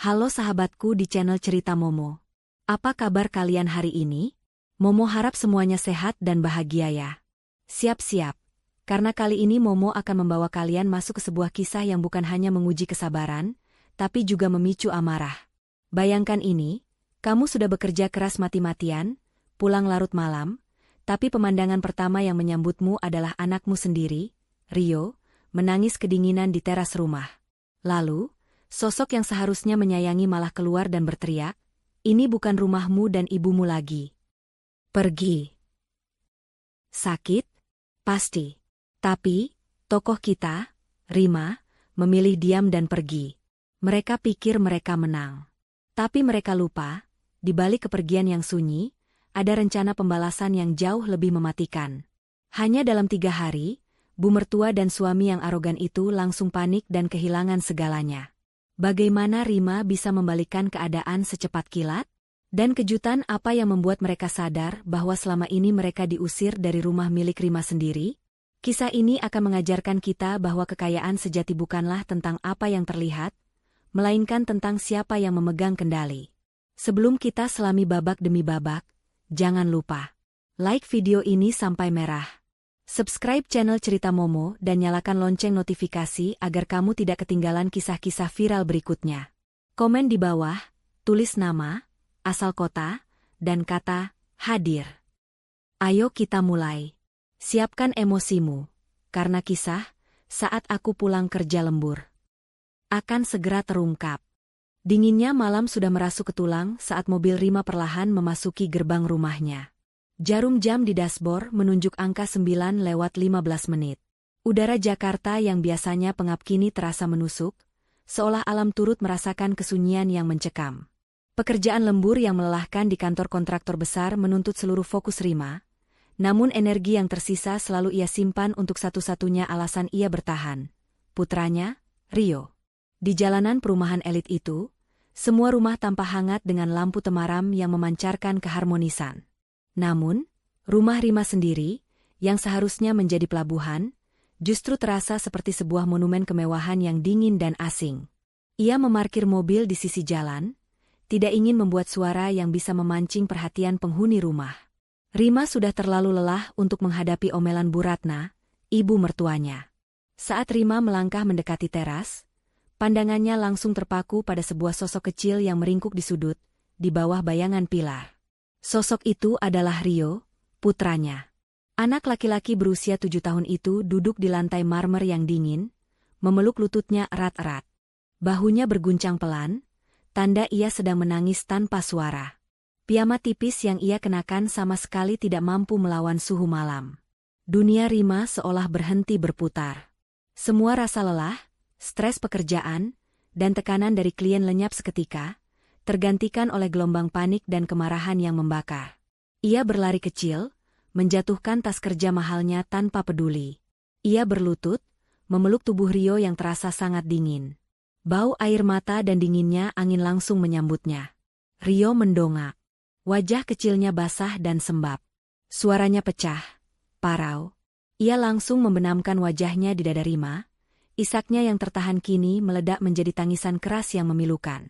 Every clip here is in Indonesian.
Halo sahabatku di channel Cerita Momo. Apa kabar kalian hari ini? Momo harap semuanya sehat dan bahagia ya. Siap-siap, karena kali ini Momo akan membawa kalian masuk ke sebuah kisah yang bukan hanya menguji kesabaran, tapi juga memicu amarah. Bayangkan ini, kamu sudah bekerja keras mati-matian, pulang larut malam, tapi pemandangan pertama yang menyambutmu adalah anakmu sendiri, Rio, menangis kedinginan di teras rumah. Lalu, sosok yang seharusnya menyayangi malah keluar dan berteriak, "Ini bukan rumahmu dan ibumu lagi. Pergi." Sakit? Pasti. Tapi, tokoh kita, Rima, memilih diam dan pergi. Mereka pikir mereka menang. Tapi mereka lupa, di balik kepergian yang sunyi, ada rencana pembalasan yang jauh lebih mematikan. Hanya dalam 3 hari, Bu mertua dan suami yang arogan itu langsung panik dan kehilangan segalanya. Bagaimana Rima bisa membalikkan keadaan secepat kilat? Dan kejutan apa yang membuat mereka sadar bahwa selama ini mereka diusir dari rumah milik Rima sendiri? Kisah ini akan mengajarkan kita bahwa kekayaan sejati bukanlah tentang apa yang terlihat, melainkan tentang siapa yang memegang kendali. Sebelum kita selami babak demi babak, jangan lupa like video ini sampai merah. Subscribe channel Cerita Momo dan nyalakan lonceng notifikasi agar kamu tidak ketinggalan kisah-kisah viral berikutnya. Komen di bawah, tulis nama, asal kota, dan kata hadir. Ayo kita mulai. Siapkan emosimu, karena kisah saat aku pulang kerja lembur akan segera terungkap. Dinginnya malam sudah merasuk ke tulang saat mobil Rima perlahan memasuki gerbang rumahnya. Jarum jam di dashboard menunjuk angka 9:15 menit. Udara Jakarta yang biasanya pengap kini terasa menusuk, seolah alam turut merasakan kesunyian yang mencekam. Pekerjaan lembur yang melelahkan di kantor kontraktor besar menuntut seluruh fokus Rima, namun energi yang tersisa selalu ia simpan untuk satu-satunya alasan ia bertahan. Putranya, Rio. Di jalanan perumahan elit itu, semua rumah tampak hangat dengan lampu temaram yang memancarkan keharmonisan. Namun, rumah Rima sendiri, yang seharusnya menjadi pelabuhan, justru terasa seperti sebuah monumen kemewahan yang dingin dan asing. Ia memarkir mobil di sisi jalan, tidak ingin membuat suara yang bisa memancing perhatian penghuni rumah. Rima sudah terlalu lelah untuk menghadapi omelan Bu Ratna, ibu mertuanya. Saat Rima melangkah mendekati teras, pandangannya langsung terpaku pada sebuah sosok kecil yang meringkuk di sudut, di bawah bayangan pilar. Sosok itu adalah Rio, putranya. Anak laki-laki berusia 7 tahun itu duduk di lantai marmer yang dingin, memeluk lututnya erat-erat. Bahunya berguncang pelan, tanda ia sedang menangis tanpa suara. Piyama tipis yang ia kenakan sama sekali tidak mampu melawan suhu malam. Dunia Rima seolah berhenti berputar. Semua rasa lelah, stres pekerjaan, dan tekanan dari klien lenyap seketika, tergantikan oleh gelombang panik dan kemarahan yang membakar. Ia berlari kecil, menjatuhkan tas kerja mahalnya tanpa peduli. Ia berlutut, memeluk tubuh Rio yang terasa sangat dingin. Bau air mata dan dinginnya angin langsung menyambutnya. Rio mendongak. Wajah kecilnya basah dan sembab. Suaranya pecah, parau. Ia langsung membenamkan wajahnya di dada Rima. Isaknya yang tertahan kini meledak menjadi tangisan keras yang memilukan.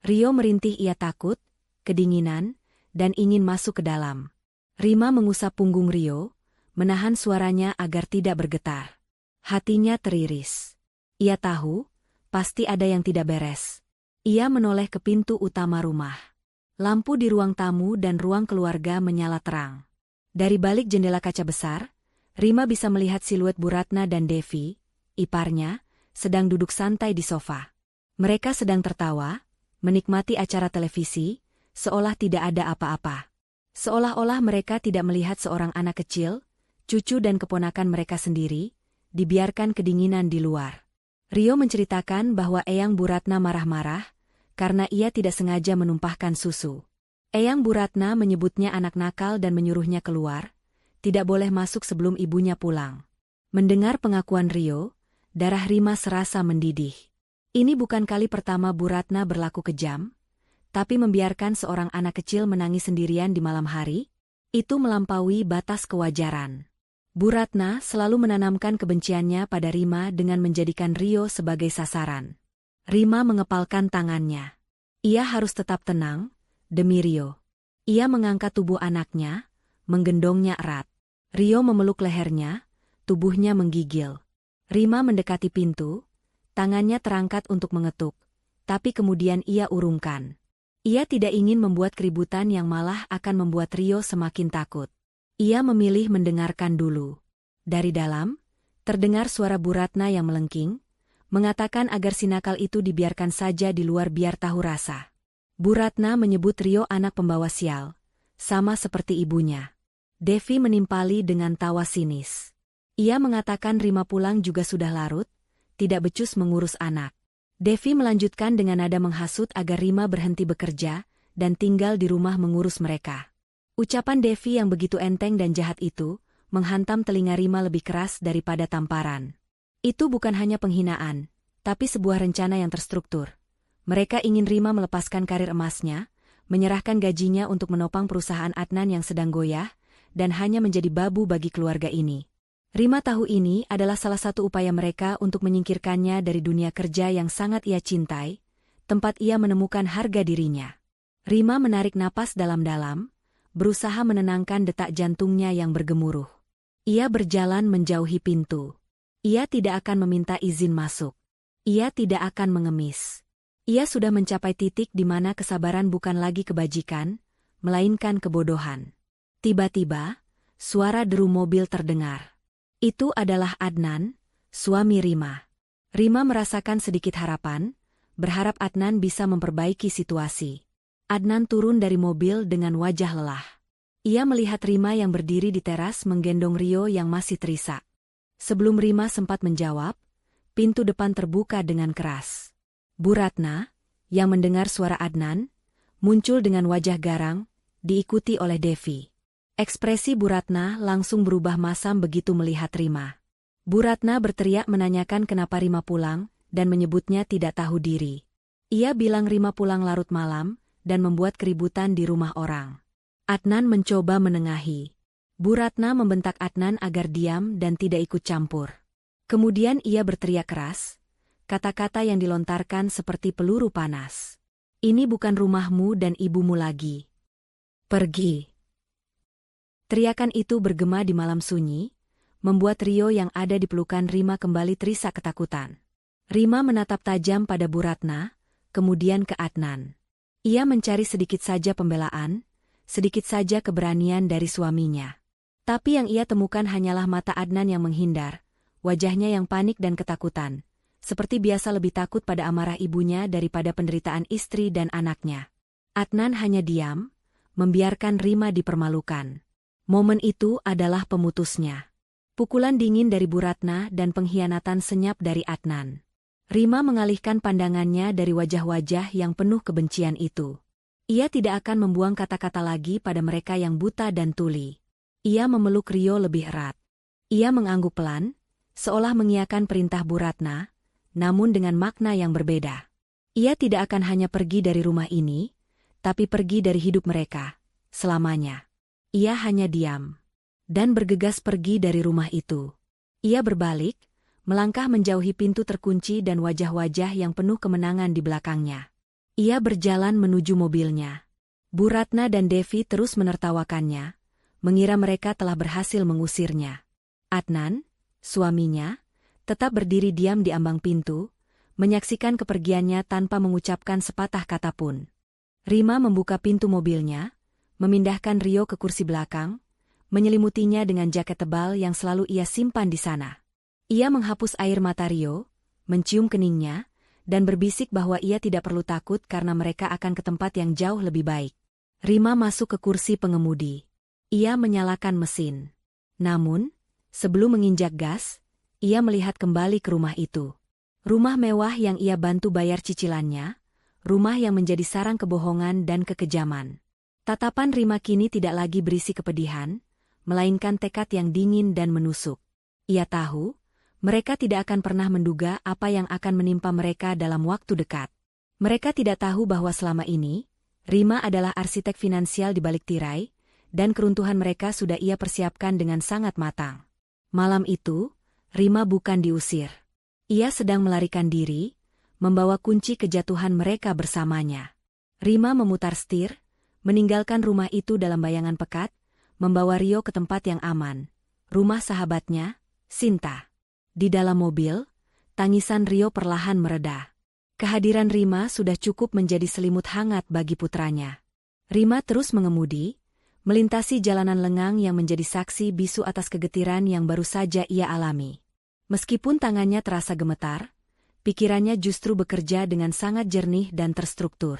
Rio merintih, ia takut, kedinginan, dan ingin masuk ke dalam. Rima mengusap punggung Rio, menahan suaranya agar tidak bergetar. Hatinya teriris. Ia tahu, pasti ada yang tidak beres. Ia menoleh ke pintu utama rumah. Lampu di ruang tamu dan ruang keluarga menyala terang. Dari balik jendela kaca besar, Rima bisa melihat siluet Bu Ratna dan Devi, iparnya, sedang duduk santai di sofa. Mereka sedang tertawa, menikmati acara televisi, seolah tidak ada apa-apa. Seolah-olah mereka tidak melihat seorang anak kecil, cucu dan keponakan mereka sendiri, dibiarkan kedinginan di luar. Rio menceritakan bahwa Eyang Bu Ratna marah-marah, karena ia tidak sengaja menumpahkan susu. Eyang Bu Ratna menyebutnya anak nakal dan menyuruhnya keluar, tidak boleh masuk sebelum ibunya pulang. Mendengar pengakuan Rio, darah Rima serasa mendidih. Ini bukan kali pertama Bu Ratna berlaku kejam, tapi membiarkan seorang anak kecil menangis sendirian di malam hari, itu melampaui batas kewajaran. Bu Ratna selalu menanamkan kebenciannya pada Rima dengan menjadikan Rio sebagai sasaran. Rima mengepalkan tangannya. Ia harus tetap tenang, demi Rio. Ia mengangkat tubuh anaknya, menggendongnya erat. Rio memeluk lehernya, tubuhnya menggigil. Rima mendekati pintu, tangannya terangkat untuk mengetuk, tapi kemudian ia urungkan. Ia tidak ingin membuat keributan yang malah akan membuat Rio semakin takut. Ia memilih mendengarkan dulu. Dari dalam, terdengar suara Bu Ratna yang melengking, mengatakan agar si nakal itu dibiarkan saja di luar biar tahu rasa. Bu Ratna menyebut Rio anak pembawa sial, sama seperti ibunya. Devi menimpali dengan tawa sinis. Ia mengatakan Rima pulang juga sudah larut, tidak becus mengurus anak. Devi melanjutkan dengan nada menghasut agar Rima berhenti bekerja dan tinggal di rumah mengurus mereka. Ucapan Devi yang begitu enteng dan jahat itu menghantam telinga Rima lebih keras daripada tamparan. Itu bukan hanya penghinaan, tapi sebuah rencana yang terstruktur. Mereka ingin Rima melepaskan karir emasnya, menyerahkan gajinya untuk menopang perusahaan Adnan yang sedang goyah, dan hanya menjadi babu bagi keluarga ini. Rima tahu ini adalah salah satu upaya mereka untuk menyingkirkannya dari dunia kerja yang sangat ia cintai, tempat ia menemukan harga dirinya. Rima menarik napas dalam-dalam, berusaha menenangkan detak jantungnya yang bergemuruh. Ia berjalan menjauhi pintu. Ia tidak akan meminta izin masuk. Ia tidak akan mengemis. Ia sudah mencapai titik di mana kesabaran bukan lagi kebajikan, melainkan kebodohan. Tiba-tiba, suara deru mobil terdengar. Itu adalah Adnan, suami Rima. Rima merasakan sedikit harapan, berharap Adnan bisa memperbaiki situasi. Adnan turun dari mobil dengan wajah lelah. Ia melihat Rima yang berdiri di teras menggendong Rio yang masih terisak. Sebelum Rima sempat menjawab, pintu depan terbuka dengan keras. Bu Ratna, yang mendengar suara Adnan, muncul dengan wajah garang, diikuti oleh Devi. Ekspresi Bu Ratna langsung berubah masam begitu melihat Rima. Bu Ratna berteriak menanyakan kenapa Rima pulang, dan menyebutnya tidak tahu diri. Ia bilang Rima pulang larut malam, dan membuat keributan di rumah orang. Adnan mencoba menengahi. Bu Ratna membentak Adnan agar diam dan tidak ikut campur. Kemudian ia berteriak keras, kata-kata yang dilontarkan seperti peluru panas. Ini bukan rumahmu dan ibumu lagi. Pergi. Teriakan itu bergema di malam sunyi, membuat Rio yang ada di pelukan Rima kembali terisak ketakutan. Rima menatap tajam pada Bu Ratna, kemudian ke Adnan. Ia mencari sedikit saja pembelaan, sedikit saja keberanian dari suaminya. Tapi yang ia temukan hanyalah mata Adnan yang menghindar, wajahnya yang panik dan ketakutan, seperti biasa lebih takut pada amarah ibunya daripada penderitaan istri dan anaknya. Adnan hanya diam, membiarkan Rima dipermalukan. Momen itu adalah pemutusnya. Pukulan dingin dari Bu Ratna dan pengkhianatan senyap dari Adnan. Rima mengalihkan pandangannya dari wajah-wajah yang penuh kebencian itu. Ia tidak akan membuang kata-kata lagi pada mereka yang buta dan tuli. Ia memeluk Rio lebih erat. Ia mengangguk pelan, seolah mengiyakan perintah Bu Ratna, namun dengan makna yang berbeda. Ia tidak akan hanya pergi dari rumah ini, tapi pergi dari hidup mereka, selamanya. Ia hanya diam, dan bergegas pergi dari rumah itu. Ia berbalik, melangkah menjauhi pintu terkunci dan wajah-wajah yang penuh kemenangan di belakangnya. Ia berjalan menuju mobilnya. Bu Ratna dan Devi terus menertawakannya, mengira mereka telah berhasil mengusirnya. Adnan, suaminya, tetap berdiri diam di ambang pintu, menyaksikan kepergiannya tanpa mengucapkan sepatah kata pun. Rima membuka pintu mobilnya, memindahkan Rio ke kursi belakang, menyelimutinya dengan jaket tebal yang selalu ia simpan di sana. Ia menghapus air mata Rio, mencium keningnya, dan berbisik bahwa ia tidak perlu takut karena mereka akan ke tempat yang jauh lebih baik. Rima masuk ke kursi pengemudi. Ia menyalakan mesin. Namun, sebelum menginjak gas, ia melihat kembali ke rumah itu. Rumah mewah yang ia bantu bayar cicilannya, rumah yang menjadi sarang kebohongan dan kekejaman. Tatapan Rima kini tidak lagi berisi kepedihan, melainkan tekad yang dingin dan menusuk. Ia tahu, mereka tidak akan pernah menduga apa yang akan menimpa mereka dalam waktu dekat. Mereka tidak tahu bahwa selama ini, Rima adalah arsitek finansial di balik tirai, dan keruntuhan mereka sudah ia persiapkan dengan sangat matang. Malam itu, Rima bukan diusir. Ia sedang melarikan diri, membawa kunci kejatuhan mereka bersamanya. Rima memutar setir, meninggalkan rumah itu dalam bayangan pekat, membawa Rio ke tempat yang aman, rumah sahabatnya, Sinta. Di dalam mobil, tangisan Rio perlahan mereda. Kehadiran Rima sudah cukup menjadi selimut hangat bagi putranya. Rima terus mengemudi, melintasi jalanan lengang yang menjadi saksi bisu atas kegetiran yang baru saja ia alami. Meskipun tangannya terasa gemetar, pikirannya justru bekerja dengan sangat jernih dan terstruktur.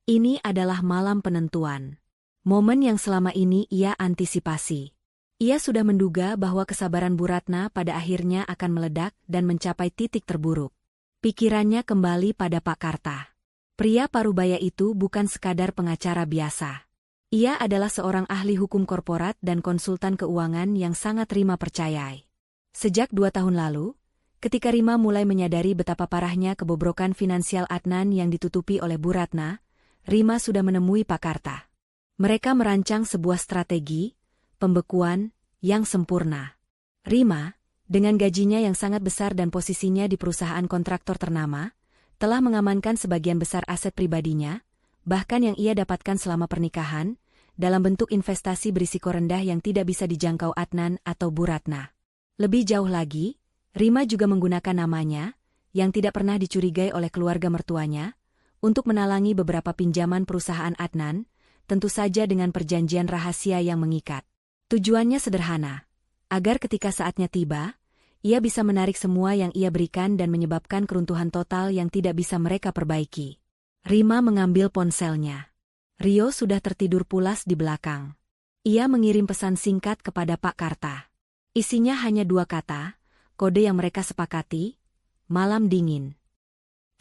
Ini adalah malam penentuan. Momen yang selama ini ia antisipasi. Ia sudah menduga bahwa kesabaran Bu Ratna pada akhirnya akan meledak dan mencapai titik terburuk. Pikirannya kembali pada Pak Karta. Pria parubaya itu bukan sekadar pengacara biasa. Ia adalah seorang ahli hukum korporat dan konsultan keuangan yang sangat Rima percayai. Sejak 2 tahun lalu, ketika Rima mulai menyadari betapa parahnya kebobrokan finansial Adnan yang ditutupi oleh Bu Ratna, Rima sudah menemui Pak Karta. Mereka merancang sebuah strategi, pembekuan, yang sempurna. Rima, dengan gajinya yang sangat besar dan posisinya di perusahaan kontraktor ternama, telah mengamankan sebagian besar aset pribadinya, bahkan yang ia dapatkan selama pernikahan, dalam bentuk investasi berisiko rendah yang tidak bisa dijangkau Adnan atau Bu Ratna. Lebih jauh lagi, Rima juga menggunakan namanya, yang tidak pernah dicurigai oleh keluarga mertuanya, untuk menalangi beberapa pinjaman perusahaan Adnan, tentu saja dengan perjanjian rahasia yang mengikat. Tujuannya sederhana, agar ketika saatnya tiba, ia bisa menarik semua yang ia berikan dan menyebabkan keruntuhan total yang tidak bisa mereka perbaiki. Rima mengambil ponselnya. Rio sudah tertidur pulas di belakang. Ia mengirim pesan singkat kepada Pak Karta. Isinya hanya 2 kata, kode yang mereka sepakati, malam dingin.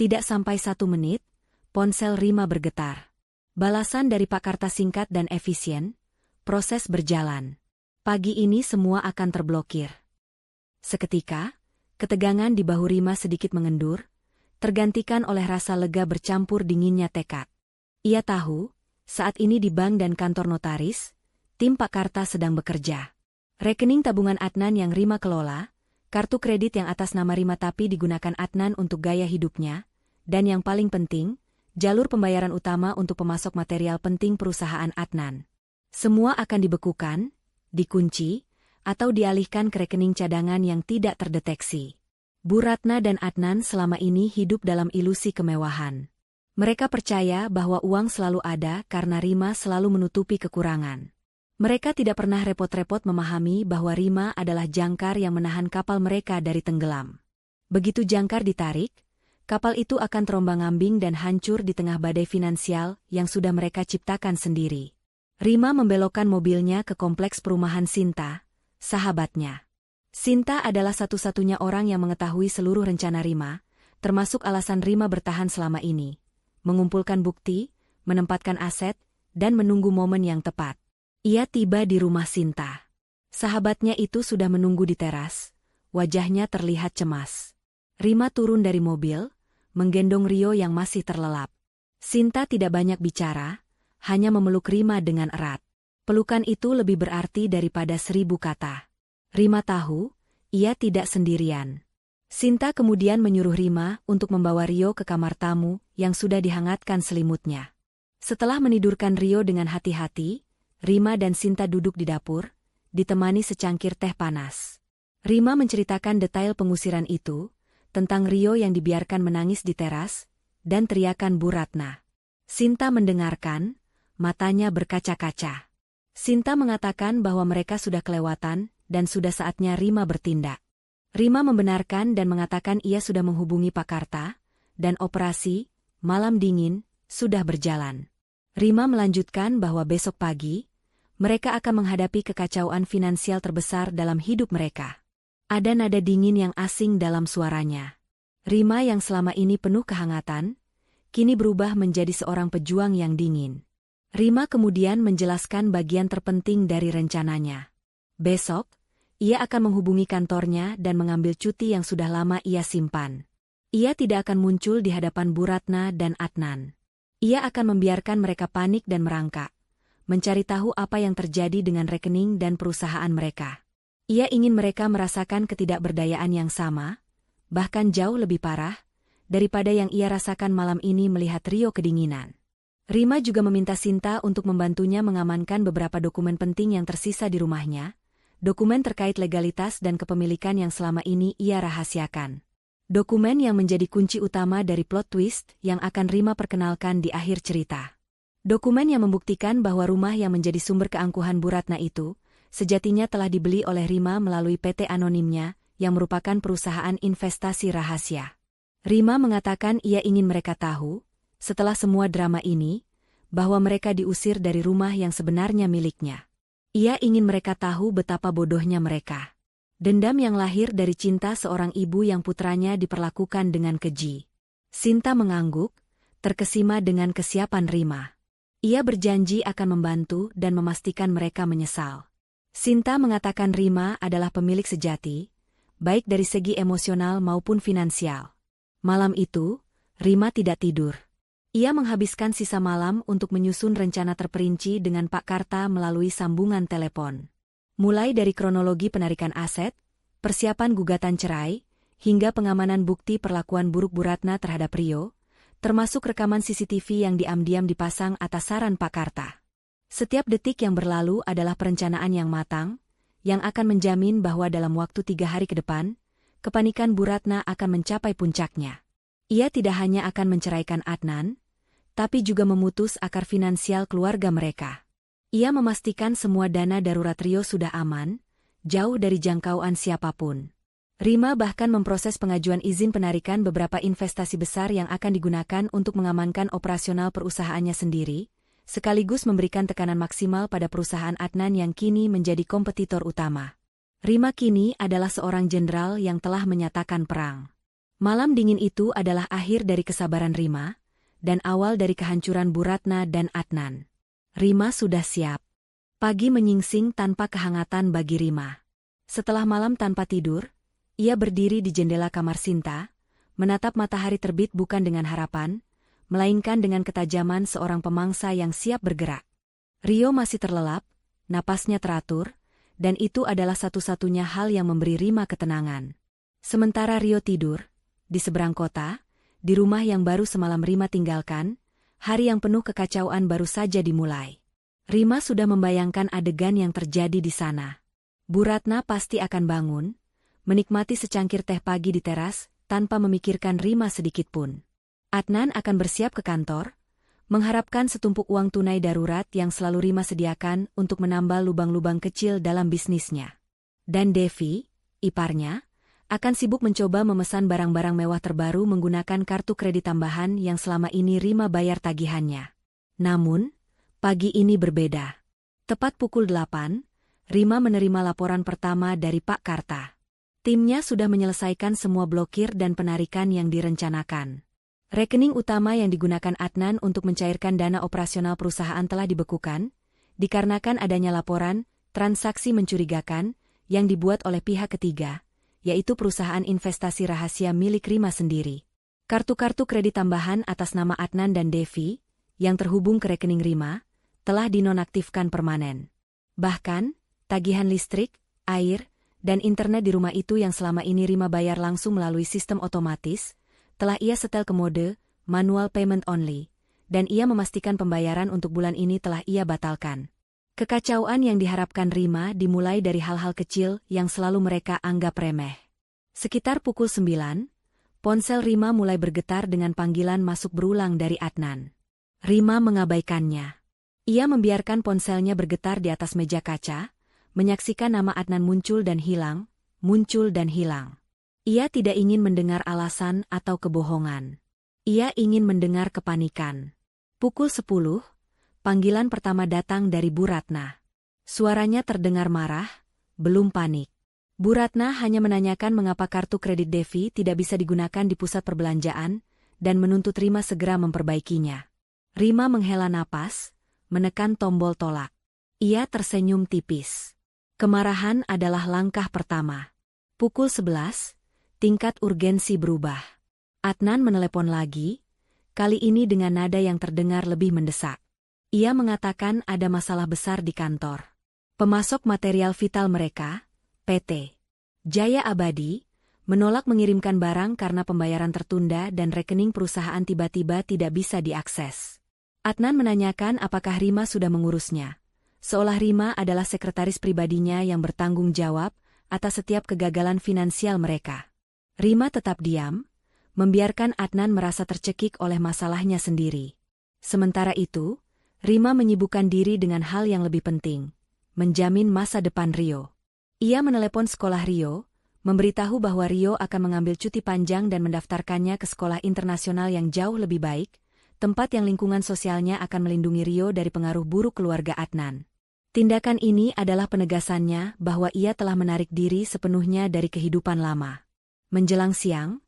Tidak sampai 1 menit, ponsel Rima bergetar. Balasan dari Pak Karta singkat dan efisien, proses berjalan. Pagi ini semua akan terblokir. Seketika, ketegangan di bahu Rima sedikit mengendur, tergantikan oleh rasa lega bercampur dinginnya tekad. Ia tahu, saat ini di bank dan kantor notaris, tim Pak Karta sedang bekerja. Rekening tabungan Adnan yang Rima kelola, kartu kredit yang atas nama Rima tapi digunakan Adnan untuk gaya hidupnya, dan yang paling penting, jalur pembayaran utama untuk pemasok material penting perusahaan Adnan. Semua akan dibekukan, dikunci, atau dialihkan ke rekening cadangan yang tidak terdeteksi. Bu Ratna dan Adnan selama ini hidup dalam ilusi kemewahan. Mereka percaya bahwa uang selalu ada karena Rima selalu menutupi kekurangan. Mereka tidak pernah repot-repot memahami bahwa Rima adalah jangkar yang menahan kapal mereka dari tenggelam. Begitu jangkar ditarik, kapal itu akan terombang-ambing dan hancur di tengah badai finansial yang sudah mereka ciptakan sendiri. Rima membelokkan mobilnya ke kompleks perumahan Sinta, sahabatnya. Sinta adalah satu-satunya orang yang mengetahui seluruh rencana Rima, termasuk alasan Rima bertahan selama ini, mengumpulkan bukti, menempatkan aset, dan menunggu momen yang tepat. Ia tiba di rumah Sinta. Sahabatnya itu sudah menunggu di teras, wajahnya terlihat cemas. Rima turun dari mobil, menggendong Rio yang masih terlelap. Sinta tidak banyak bicara, hanya memeluk Rima dengan erat. Pelukan itu lebih berarti daripada 1000 kata. Rima tahu, ia tidak sendirian. Sinta kemudian menyuruh Rima untuk membawa Rio ke kamar tamu yang sudah dihangatkan selimutnya. Setelah menidurkan Rio dengan hati-hati, Rima dan Sinta duduk di dapur, ditemani secangkir teh panas. Rima menceritakan detail pengusiran itu, tentang Rio yang dibiarkan menangis di teras, dan teriakan Bu Ratna. Sinta mendengarkan, matanya berkaca-kaca. Sinta mengatakan bahwa mereka sudah kelewatan, dan sudah saatnya Rima bertindak. Rima membenarkan dan mengatakan ia sudah menghubungi Pak Karta, dan operasi, malam dingin, sudah berjalan. Rima melanjutkan bahwa besok pagi, mereka akan menghadapi kekacauan finansial terbesar dalam hidup mereka. Ada nada dingin yang asing dalam suaranya. Rima yang selama ini penuh kehangatan, kini berubah menjadi seorang pejuang yang dingin. Rima kemudian menjelaskan bagian terpenting dari rencananya. Besok, ia akan menghubungi kantornya dan mengambil cuti yang sudah lama ia simpan. Ia tidak akan muncul di hadapan Bu Ratna dan Adnan. Ia akan membiarkan mereka panik dan merangkak, mencari tahu apa yang terjadi dengan rekening dan perusahaan mereka. Ia ingin mereka merasakan ketidakberdayaan yang sama, bahkan jauh lebih parah, daripada yang ia rasakan malam ini melihat Rio kedinginan. Rima juga meminta Sinta untuk membantunya mengamankan beberapa dokumen penting yang tersisa di rumahnya, dokumen terkait legalitas dan kepemilikan yang selama ini ia rahasiakan. Dokumen yang menjadi kunci utama dari plot twist yang akan Rima perkenalkan di akhir cerita. Dokumen yang membuktikan bahwa rumah yang menjadi sumber keangkuhan Bu Ratna itu, sejatinya telah dibeli oleh Rima melalui PT anonimnya, yang merupakan perusahaan investasi rahasia. Rima mengatakan ia ingin mereka tahu, setelah semua drama ini, bahwa mereka diusir dari rumah yang sebenarnya miliknya. Ia ingin mereka tahu betapa bodohnya mereka. Dendam yang lahir dari cinta seorang ibu yang putranya diperlakukan dengan keji. Sinta mengangguk, terkesima dengan kesiapan Rima. Ia berjanji akan membantu dan memastikan mereka menyesal. Sinta mengatakan Rima adalah pemilik sejati, baik dari segi emosional maupun finansial. Malam itu, Rima tidak tidur. Ia menghabiskan sisa malam untuk menyusun rencana terperinci dengan Pak Karta melalui sambungan telepon. Mulai dari kronologi penarikan aset, persiapan gugatan cerai, hingga pengamanan bukti perlakuan buruk Bu Ratna terhadap Rio, termasuk rekaman CCTV yang diam-diam dipasang atas saran Pak Karta. Setiap detik yang berlalu adalah perencanaan yang matang, yang akan menjamin bahwa dalam waktu 3 hari ke depan, kepanikan Bu Ratna akan mencapai puncaknya. Ia tidak hanya akan menceraikan Adnan, tapi juga memutus akar finansial keluarga mereka. Ia memastikan semua dana darurat Rio sudah aman, jauh dari jangkauan siapapun. Rima bahkan memproses pengajuan izin penarikan beberapa investasi besar yang akan digunakan untuk mengamankan operasional perusahaannya sendiri, sekaligus memberikan tekanan maksimal pada perusahaan Adnan yang kini menjadi kompetitor utama. Rima kini adalah seorang jenderal yang telah menyatakan perang. Malam dingin itu adalah akhir dari kesabaran Rima, dan awal dari kehancuran Bu Ratna dan Adnan. Rima sudah siap. Pagi menyingsing tanpa kehangatan bagi Rima. Setelah malam tanpa tidur, ia berdiri di jendela kamar Sinta, menatap matahari terbit bukan dengan harapan, melainkan dengan ketajaman seorang pemangsa yang siap bergerak. Rio masih terlelap, napasnya teratur, dan itu adalah satu-satunya hal yang memberi Rima ketenangan. Sementara Rio tidur, di seberang kota, di rumah yang baru semalam Rima tinggalkan, hari yang penuh kekacauan baru saja dimulai. Rima sudah membayangkan adegan yang terjadi di sana. Bu Ratna pasti akan bangun, menikmati secangkir teh pagi di teras, tanpa memikirkan Rima sedikitpun. Adnan akan bersiap ke kantor, mengharapkan setumpuk uang tunai darurat yang selalu Rima sediakan untuk menambal lubang-lubang kecil dalam bisnisnya. Dan Devi, iparnya, akan sibuk mencoba memesan barang-barang mewah terbaru menggunakan kartu kredit tambahan yang selama ini Rima bayar tagihannya. Namun, pagi ini berbeda. Tepat pukul 8, Rima menerima laporan pertama dari Pak Karta. Timnya sudah menyelesaikan semua blokir dan penarikan yang direncanakan. Rekening utama yang digunakan Adnan untuk mencairkan dana operasional perusahaan telah dibekukan, dikarenakan adanya laporan transaksi mencurigakan yang dibuat oleh pihak ketiga, yaitu perusahaan investasi rahasia milik Rima sendiri. Kartu-kartu kredit tambahan atas nama Adnan dan Devi, yang terhubung ke rekening Rima, telah dinonaktifkan permanen. Bahkan, tagihan listrik, air, dan internet di rumah itu yang selama ini Rima bayar langsung melalui sistem otomatis, telah ia setel ke mode manual payment only, dan ia memastikan pembayaran untuk bulan ini telah ia batalkan. Kekacauan yang diharapkan Rima dimulai dari hal-hal kecil yang selalu mereka anggap remeh. Sekitar pukul 9, ponsel Rima mulai bergetar dengan panggilan masuk berulang dari Adnan. Rima mengabaikannya. Ia membiarkan ponselnya bergetar di atas meja kaca, menyaksikan nama Adnan muncul dan hilang, muncul dan hilang. Ia tidak ingin mendengar alasan atau kebohongan. Ia ingin mendengar kepanikan. Pukul 10, panggilan pertama datang dari Bu Ratna. Suaranya terdengar marah, belum panik. Bu Ratna hanya menanyakan mengapa kartu kredit Devi tidak bisa digunakan di pusat perbelanjaan, dan menuntut Rima segera memperbaikinya. Rima menghela napas, menekan tombol tolak. Ia tersenyum tipis. Kemarahan adalah langkah pertama. Pukul 11, tingkat urgensi berubah. Adnan menelepon lagi, kali ini dengan nada yang terdengar lebih mendesak. Ia mengatakan ada masalah besar di kantor. Pemasok material vital mereka, PT Jaya Abadi, menolak mengirimkan barang karena pembayaran tertunda dan rekening perusahaan tiba-tiba tidak bisa diakses. Adnan menanyakan apakah Rima sudah mengurusnya. Seolah Rima adalah sekretaris pribadinya yang bertanggung jawab atas setiap kegagalan finansial mereka. Rima tetap diam, membiarkan Adnan merasa tercekik oleh masalahnya sendiri. Sementara itu, Rima menyibukkan diri dengan hal yang lebih penting, menjamin masa depan Rio. Ia menelepon sekolah Rio, memberitahu bahwa Rio akan mengambil cuti panjang dan mendaftarkannya ke sekolah internasional yang jauh lebih baik, tempat yang lingkungan sosialnya akan melindungi Rio dari pengaruh buruk keluarga Adnan. Tindakan ini adalah penegasannya bahwa ia telah menarik diri sepenuhnya dari kehidupan lama. Menjelang siang,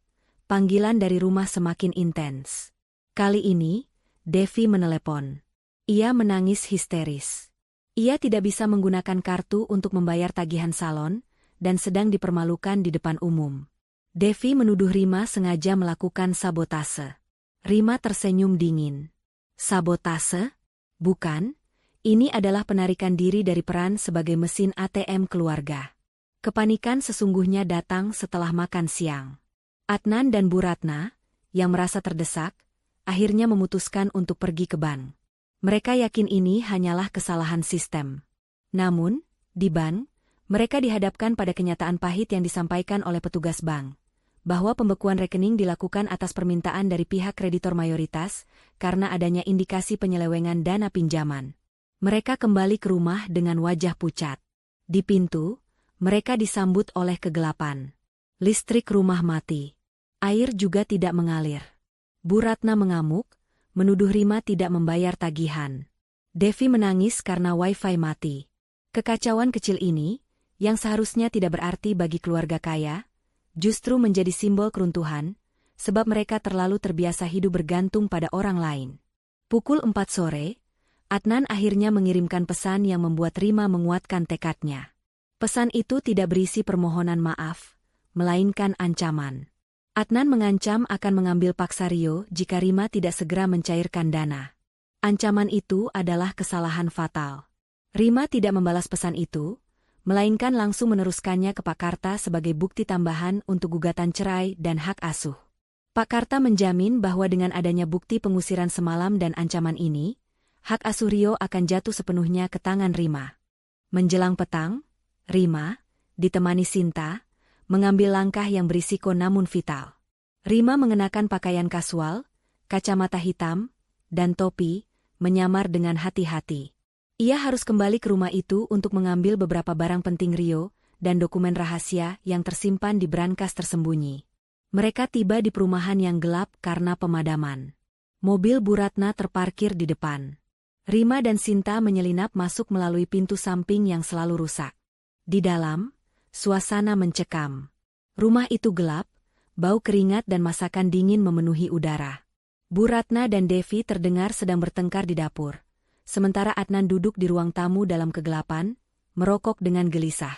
panggilan dari rumah semakin intens. Kali ini, Devi menelepon. Ia menangis histeris. Ia tidak bisa menggunakan kartu untuk membayar tagihan salon, dan sedang dipermalukan di depan umum. Devi menuduh Rima sengaja melakukan sabotase. Rima tersenyum dingin. Sabotase? Bukan, ini adalah penarikan diri dari peran sebagai mesin ATM keluarga. Kepanikan sesungguhnya datang setelah makan siang. Adnan dan Bu Ratna, yang merasa terdesak, akhirnya memutuskan untuk pergi ke bank. Mereka yakin ini hanyalah kesalahan sistem. Namun, di bank, mereka dihadapkan pada kenyataan pahit yang disampaikan oleh petugas bank, bahwa pembekuan rekening dilakukan atas permintaan dari pihak kreditor mayoritas karena adanya indikasi penyelewengan dana pinjaman. Mereka kembali ke rumah dengan wajah pucat. Di pintu, mereka disambut oleh kegelapan. Listrik rumah mati. Air juga tidak mengalir. Bu Ratna mengamuk, menuduh Rima tidak membayar tagihan. Devi menangis karena wifi mati. Kekacauan kecil ini, yang seharusnya tidak berarti bagi keluarga kaya, justru menjadi simbol keruntuhan, sebab mereka terlalu terbiasa hidup bergantung pada orang lain. Pukul 4 sore, Adnan akhirnya mengirimkan pesan yang membuat Rima menguatkan tekadnya. Pesan itu tidak berisi permohonan maaf, melainkan ancaman. Adnan mengancam akan mengambil paksa Rio jika Rima tidak segera mencairkan dana. Ancaman itu adalah kesalahan fatal. Rima tidak membalas pesan itu, melainkan langsung meneruskannya ke Pak Karta sebagai bukti tambahan untuk gugatan cerai dan hak asuh. Pak Karta menjamin bahwa dengan adanya bukti pengusiran semalam dan ancaman ini, hak asuh Rio akan jatuh sepenuhnya ke tangan Rima. Menjelang petang, Rima, ditemani Sinta, mengambil langkah yang berisiko namun vital. Rima mengenakan pakaian kasual, kacamata hitam, dan topi, menyamar dengan hati-hati. Ia harus kembali ke rumah itu untuk mengambil beberapa barang penting Rio dan dokumen rahasia yang tersimpan di brankas tersembunyi. Mereka tiba di perumahan yang gelap karena pemadaman. Mobil Bu Ratna terparkir di depan. Rima dan Sinta menyelinap masuk melalui pintu samping yang selalu rusak. Di dalam, suasana mencekam. Rumah itu gelap, bau keringat dan masakan dingin memenuhi udara. Bu Ratna dan Devi terdengar sedang bertengkar di dapur. Sementara Adnan duduk di ruang tamu dalam kegelapan, merokok dengan gelisah.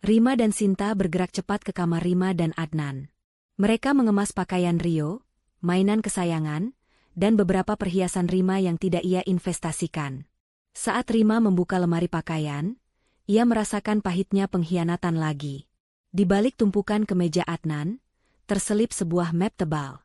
Rima dan Sinta bergerak cepat ke kamar Rima dan Adnan. Mereka mengemas pakaian Rio, mainan kesayangan, dan beberapa perhiasan Rima yang tidak ia investasikan. Saat Rima membuka lemari pakaian, ia merasakan pahitnya pengkhianatan lagi. Di balik tumpukan kemeja Adnan, terselip sebuah map tebal.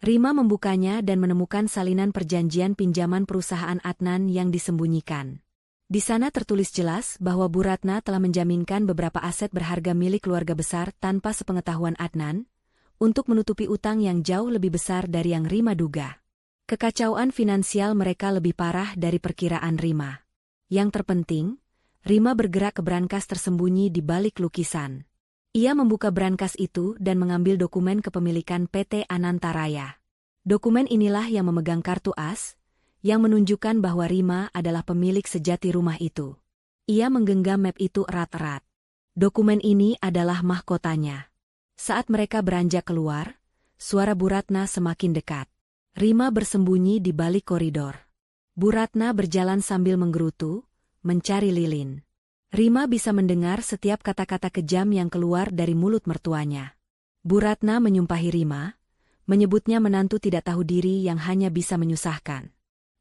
Rima membukanya dan menemukan salinan perjanjian pinjaman perusahaan Adnan yang disembunyikan. Di sana tertulis jelas bahwa Bu Ratna telah menjaminkan beberapa aset berharga milik keluarga besar tanpa sepengetahuan Adnan, untuk menutupi utang yang jauh lebih besar dari yang Rima duga. Kekacauan finansial mereka lebih parah dari perkiraan Rima. Yang terpenting, Rima bergerak ke brankas tersembunyi di balik lukisan. Ia membuka brankas itu dan mengambil dokumen kepemilikan PT Anantaraya. Dokumen inilah yang memegang kartu as, yang menunjukkan bahwa Rima adalah pemilik sejati rumah itu. Ia menggenggam map itu erat-erat. Dokumen ini adalah mahkotanya. Saat mereka beranjak keluar, suara Bu Ratna semakin dekat. Rima bersembunyi di balik koridor. Bu Ratna berjalan sambil menggerutu, mencari lilin. Rima bisa mendengar setiap kata-kata kejam yang keluar dari mulut mertuanya. Bu Ratna menyumpahi Rima, menyebutnya menantu tidak tahu diri yang hanya bisa menyusahkan.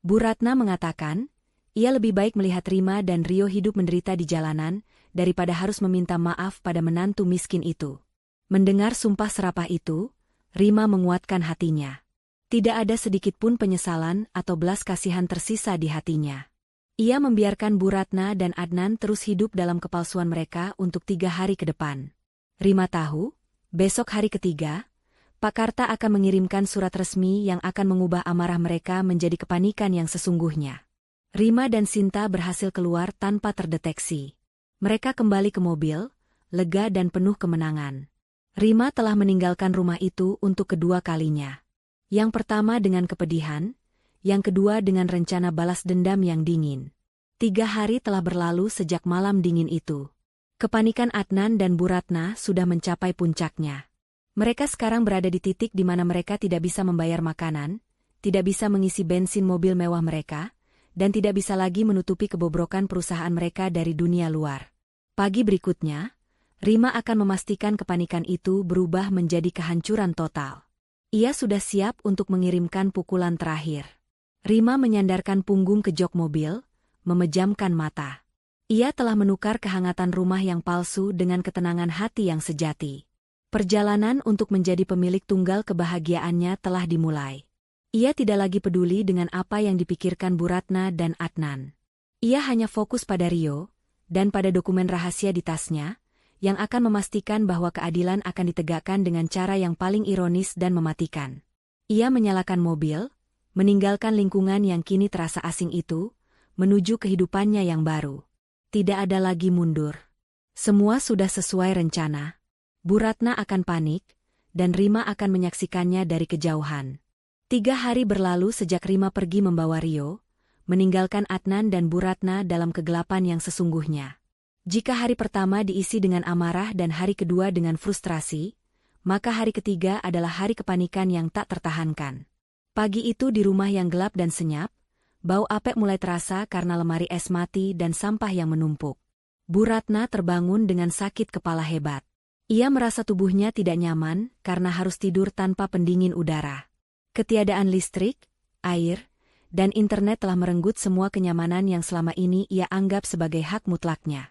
Bu Ratna mengatakan, ia lebih baik melihat Rima dan Rio hidup menderita di jalanan, daripada harus meminta maaf pada menantu miskin itu. Mendengar sumpah serapah itu, Rima menguatkan hatinya. Tidak ada sedikit pun penyesalan atau belas kasihan tersisa di hatinya. Ia membiarkan Bu Ratna dan Adnan terus hidup dalam kepalsuan mereka untuk 3 hari ke depan. Rima tahu, besok hari ketiga, Pak Karta akan mengirimkan surat resmi yang akan mengubah amarah mereka menjadi kepanikan yang sesungguhnya. Rima dan Sinta berhasil keluar tanpa terdeteksi. Mereka kembali ke mobil, lega dan penuh kemenangan. Rima telah meninggalkan rumah itu untuk kedua kalinya. Yang pertama dengan kepedihan, yang kedua dengan rencana balas dendam yang dingin. 3 hari telah berlalu sejak malam dingin itu. Kepanikan Adnan dan Bu Ratna sudah mencapai puncaknya. Mereka sekarang berada di titik di mana mereka tidak bisa membayar makanan, tidak bisa mengisi bensin mobil mewah mereka, dan tidak bisa lagi menutupi kebobrokan perusahaan mereka dari dunia luar. Pagi berikutnya, Rima akan memastikan kepanikan itu berubah menjadi kehancuran total. Ia sudah siap untuk mengirimkan pukulan terakhir. Rima menyandarkan punggung ke jok mobil, memejamkan mata. Ia telah menukar kehangatan rumah yang palsu dengan ketenangan hati yang sejati. Perjalanan untuk menjadi pemilik tunggal kebahagiaannya telah dimulai. Ia tidak lagi peduli dengan apa yang dipikirkan Bu Ratna dan Adnan. Ia hanya fokus pada Rio, dan pada dokumen rahasia di tasnya, yang akan memastikan bahwa keadilan akan ditegakkan dengan cara yang paling ironis dan mematikan. Ia menyalakan mobil, meninggalkan lingkungan yang kini terasa asing itu, menuju kehidupannya yang baru. Tidak ada lagi mundur. Semua sudah sesuai rencana. Bu Ratna akan panik, dan Rima akan menyaksikannya dari kejauhan. 3 hari berlalu sejak Rima pergi membawa Rio, meninggalkan Adnan dan Bu Ratna dalam kegelapan yang sesungguhnya. Jika hari pertama diisi dengan amarah dan hari kedua dengan frustrasi, maka hari ketiga adalah hari kepanikan yang tak tertahankan. Pagi itu di rumah yang gelap dan senyap, bau apek mulai terasa karena lemari es mati dan sampah yang menumpuk. Bu Ratna terbangun dengan sakit kepala hebat. Ia merasa tubuhnya tidak nyaman karena harus tidur tanpa pendingin udara. Ketiadaan listrik, air, dan internet telah merenggut semua kenyamanan yang selama ini ia anggap sebagai hak mutlaknya.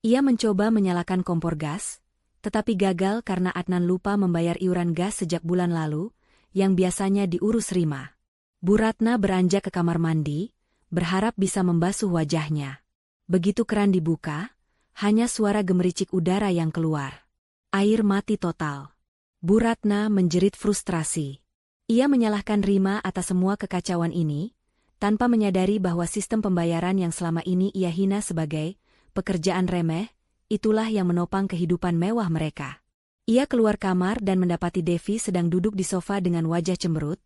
Ia mencoba menyalakan kompor gas, tetapi gagal karena Adnan lupa membayar iuran gas sejak bulan lalu, yang biasanya diurus Rima. Bu Ratna beranjak ke kamar mandi, berharap bisa membasuh wajahnya. Begitu keran dibuka, hanya suara gemericik udara yang keluar. Air mati total. Bu Ratna menjerit frustrasi. Ia menyalahkan Rima atas semua kekacauan ini, tanpa menyadari bahwa sistem pembayaran yang selama ini ia hina sebagai pekerjaan remeh, itulah yang menopang kehidupan mewah mereka. Ia keluar kamar dan mendapati Devi sedang duduk di sofa dengan wajah cemberut,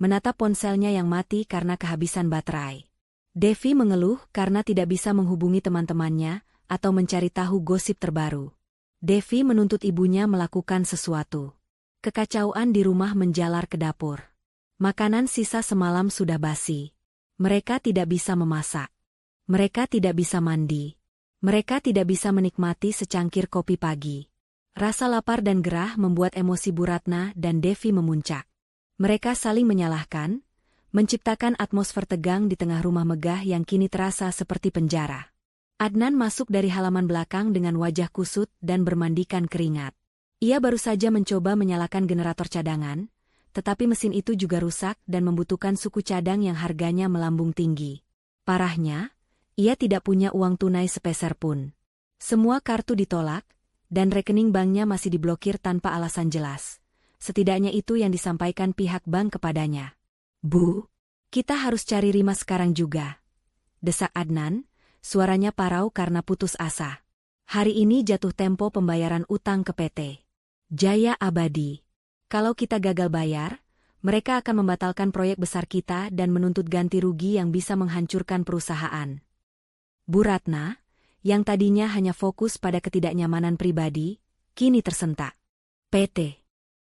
menatap ponselnya yang mati karena kehabisan baterai. Devi mengeluh karena tidak bisa menghubungi teman-temannya atau mencari tahu gosip terbaru. Devi menuntut ibunya melakukan sesuatu. Kekacauan di rumah menjalar ke dapur. Makanan sisa semalam sudah basi. Mereka tidak bisa memasak. Mereka tidak bisa mandi. Mereka tidak bisa menikmati secangkir kopi pagi. Rasa lapar dan gerah membuat emosi Bu Ratna dan Devi memuncak. Mereka saling menyalahkan, menciptakan atmosfer tegang di tengah rumah megah yang kini terasa seperti penjara. Adnan masuk dari halaman belakang dengan wajah kusut dan bermandikan keringat. Ia baru saja mencoba menyalakan generator cadangan, tetapi mesin itu juga rusak dan membutuhkan suku cadang yang harganya melambung tinggi. Parahnya, ia tidak punya uang tunai sepeser pun. Semua kartu ditolak, dan rekening banknya masih diblokir tanpa alasan jelas. Setidaknya itu yang disampaikan pihak bank kepadanya. "Bu, kita harus cari Rima sekarang juga," desak Adnan, suaranya parau karena putus asa. "Hari ini jatuh tempo pembayaran utang ke PT Jaya Abadi. Kalau kita gagal bayar, mereka akan membatalkan proyek besar kita dan menuntut ganti rugi yang bisa menghancurkan perusahaan." Bu Ratna, yang tadinya hanya fokus pada ketidaknyamanan pribadi, kini tersentak. PT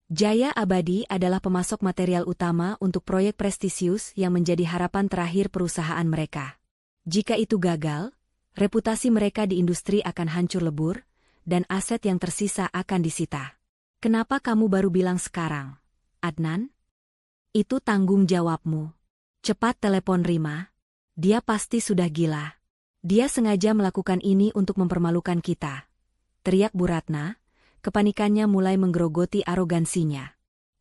Jaya Abadi adalah pemasok material utama untuk proyek prestisius yang menjadi harapan terakhir perusahaan mereka. Jika itu gagal, reputasi mereka di industri akan hancur lebur, dan aset yang tersisa akan disita. "Kenapa kamu baru bilang sekarang, Adnan? Itu tanggung jawabmu. Cepat telepon Rima. Dia pasti sudah gila. Dia sengaja melakukan ini untuk mempermalukan kita," teriak Bu Ratna, kepanikannya mulai menggerogoti arogansinya.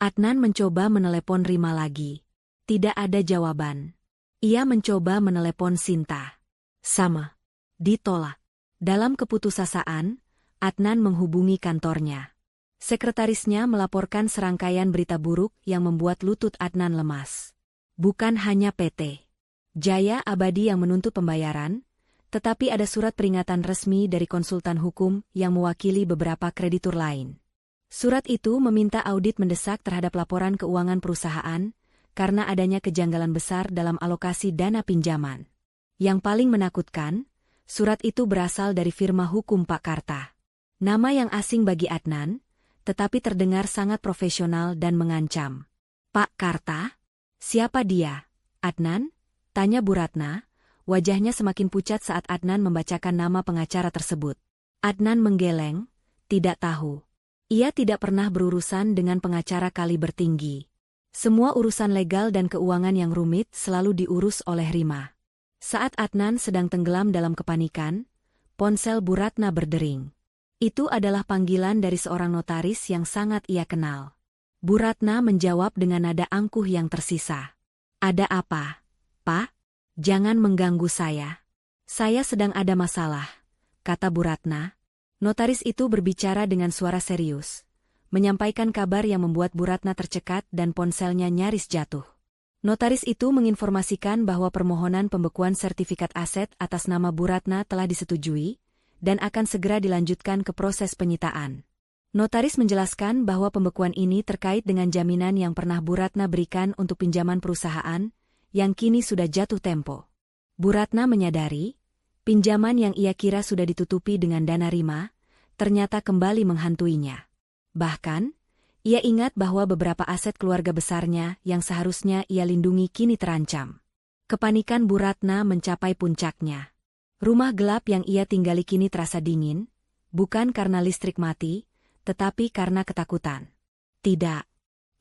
Adnan mencoba menelepon Rima lagi. Tidak ada jawaban. Ia mencoba menelepon Sinta. Sama. Ditolak. Dalam keputusasaan, Adnan menghubungi kantornya. Sekretarisnya melaporkan serangkaian berita buruk yang membuat lutut Adnan lemas. Bukan hanya PT Jaya Abadi yang menuntut pembayaran, tetapi ada surat peringatan resmi dari konsultan hukum yang mewakili beberapa kreditur lain. Surat itu meminta audit mendesak terhadap laporan keuangan perusahaan karena adanya kejanggalan besar dalam alokasi dana pinjaman. Yang paling menakutkan, surat itu berasal dari firma hukum Pak Karta. Nama yang asing bagi Adnan, tetapi terdengar sangat profesional dan mengancam. Pak Karta? Siapa dia? Adnan? Tanya Bu Ratna, wajahnya semakin pucat saat Adnan membacakan nama pengacara tersebut. Adnan menggeleng, tidak tahu. Ia tidak pernah berurusan dengan pengacara kaliber tinggi. Semua urusan legal dan keuangan yang rumit selalu diurus oleh Rima. Saat Adnan sedang tenggelam dalam kepanikan, ponsel Bu Ratna berdering. Itu adalah panggilan dari seorang notaris yang sangat ia kenal. Bu Ratna menjawab dengan nada angkuh yang tersisa. Ada apa, Pak? Jangan mengganggu saya. Saya sedang ada masalah, kata Bu Ratna. Notaris itu berbicara dengan suara serius, menyampaikan kabar yang membuat Bu Ratna tercekat dan ponselnya nyaris jatuh. Notaris itu menginformasikan bahwa permohonan pembekuan sertifikat aset atas nama Bu Ratna telah disetujui dan akan segera dilanjutkan ke proses penyitaan. Notaris menjelaskan bahwa pembekuan ini terkait dengan jaminan yang pernah Bu Ratna berikan untuk pinjaman perusahaan yang kini sudah jatuh tempo. Bu Ratna menyadari, pinjaman yang ia kira sudah ditutupi dengan dana Rima, ternyata kembali menghantuinya. Bahkan, ia ingat bahwa beberapa aset keluarga besarnya yang seharusnya ia lindungi kini terancam. Kepanikan Bu Ratna mencapai puncaknya. Rumah gelap yang ia tinggali kini terasa dingin, bukan karena listrik mati, tetapi karena ketakutan. Tidak,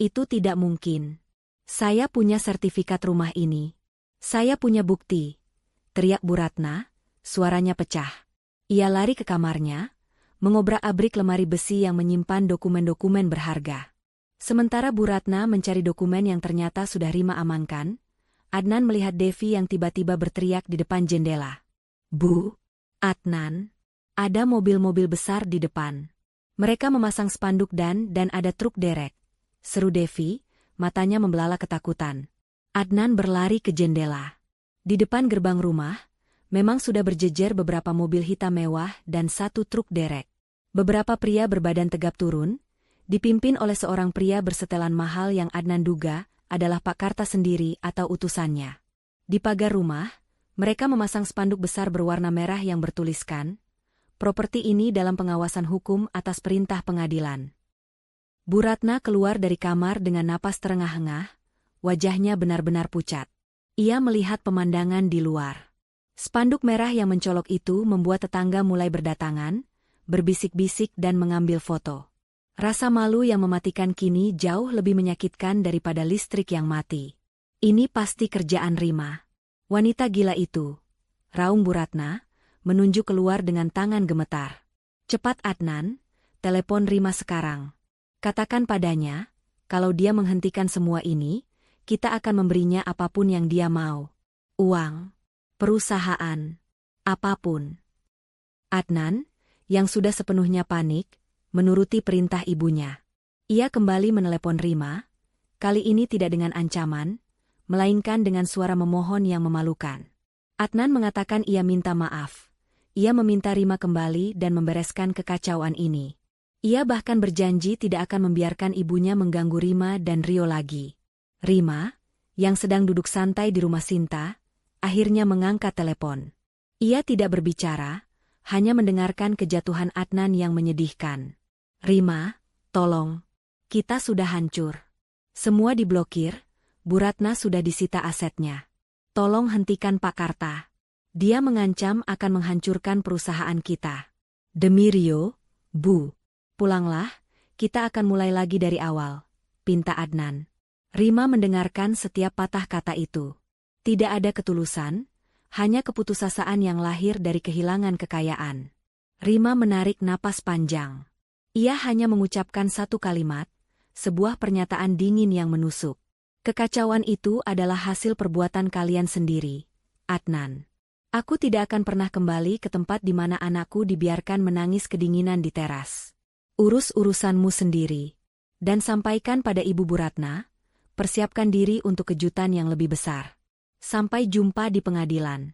itu tidak mungkin. Saya punya sertifikat rumah ini. Saya punya bukti, teriak Bu Ratna, suaranya pecah. Ia lari ke kamarnya, mengobrak-abrik lemari besi yang menyimpan dokumen-dokumen berharga. Sementara Bu Ratna mencari dokumen yang ternyata sudah Rima amankan, Adnan melihat Devi yang tiba-tiba berteriak di depan jendela. Bu, Adnan, ada mobil-mobil besar di depan. Mereka memasang spanduk dan ada truk derek. Seru Devi, matanya membelalak ketakutan. Adnan berlari ke jendela. Di depan gerbang rumah, memang sudah berjejer beberapa mobil hitam mewah dan satu truk derek. Beberapa pria berbadan tegap turun, dipimpin oleh seorang pria bersetelan mahal yang Adnan duga adalah Pak Karta sendiri atau utusannya. Di pagar rumah, mereka memasang spanduk besar berwarna merah yang bertuliskan, "Properti ini dalam pengawasan hukum atas perintah pengadilan." Bu Ratna keluar dari kamar dengan napas terengah-engah, wajahnya benar-benar pucat. Ia melihat pemandangan di luar. Spanduk merah yang mencolok itu membuat tetangga mulai berdatangan, berbisik-bisik dan mengambil foto. Rasa malu yang mematikan kini jauh lebih menyakitkan daripada listrik yang mati. Ini pasti kerjaan Rima. Wanita gila itu, raung Bu Ratna, menunjuk keluar dengan tangan gemetar. Cepat Adnan, telepon Rima sekarang. Katakan padanya, kalau dia menghentikan semua ini, kita akan memberinya apapun yang dia mau. Uang, perusahaan, apapun. Adnan, yang sudah sepenuhnya panik, menuruti perintah ibunya. Ia kembali menelepon Rima, kali ini tidak dengan ancaman, melainkan dengan suara memohon yang memalukan. Adnan mengatakan ia minta maaf. Ia meminta Rima kembali dan membereskan kekacauan ini. Ia bahkan berjanji tidak akan membiarkan ibunya mengganggu Rima dan Rio lagi. Rima, yang sedang duduk santai di rumah Sinta, akhirnya mengangkat telepon. Ia tidak berbicara, hanya mendengarkan kejatuhan Adnan yang menyedihkan. Rima, tolong. Kita sudah hancur. Semua diblokir, Bu Ratna sudah disita asetnya. Tolong hentikan Pak Karta. Dia mengancam akan menghancurkan perusahaan kita. Demi Rio, Bu. Pulanglah, kita akan mulai lagi dari awal, pinta Adnan. Rima mendengarkan setiap patah kata itu. Tidak ada ketulusan, hanya keputusasaan yang lahir dari kehilangan kekayaan. Rima menarik napas panjang. Ia hanya mengucapkan satu kalimat, sebuah pernyataan dingin yang menusuk. Kekacauan itu adalah hasil perbuatan kalian sendiri, Adnan. Aku tidak akan pernah kembali ke tempat di mana anakku dibiarkan menangis kedinginan di teras. Urus urusanmu sendiri. Dan sampaikan pada Ibu Bu Ratna, persiapkan diri untuk kejutan yang lebih besar. Sampai jumpa di pengadilan.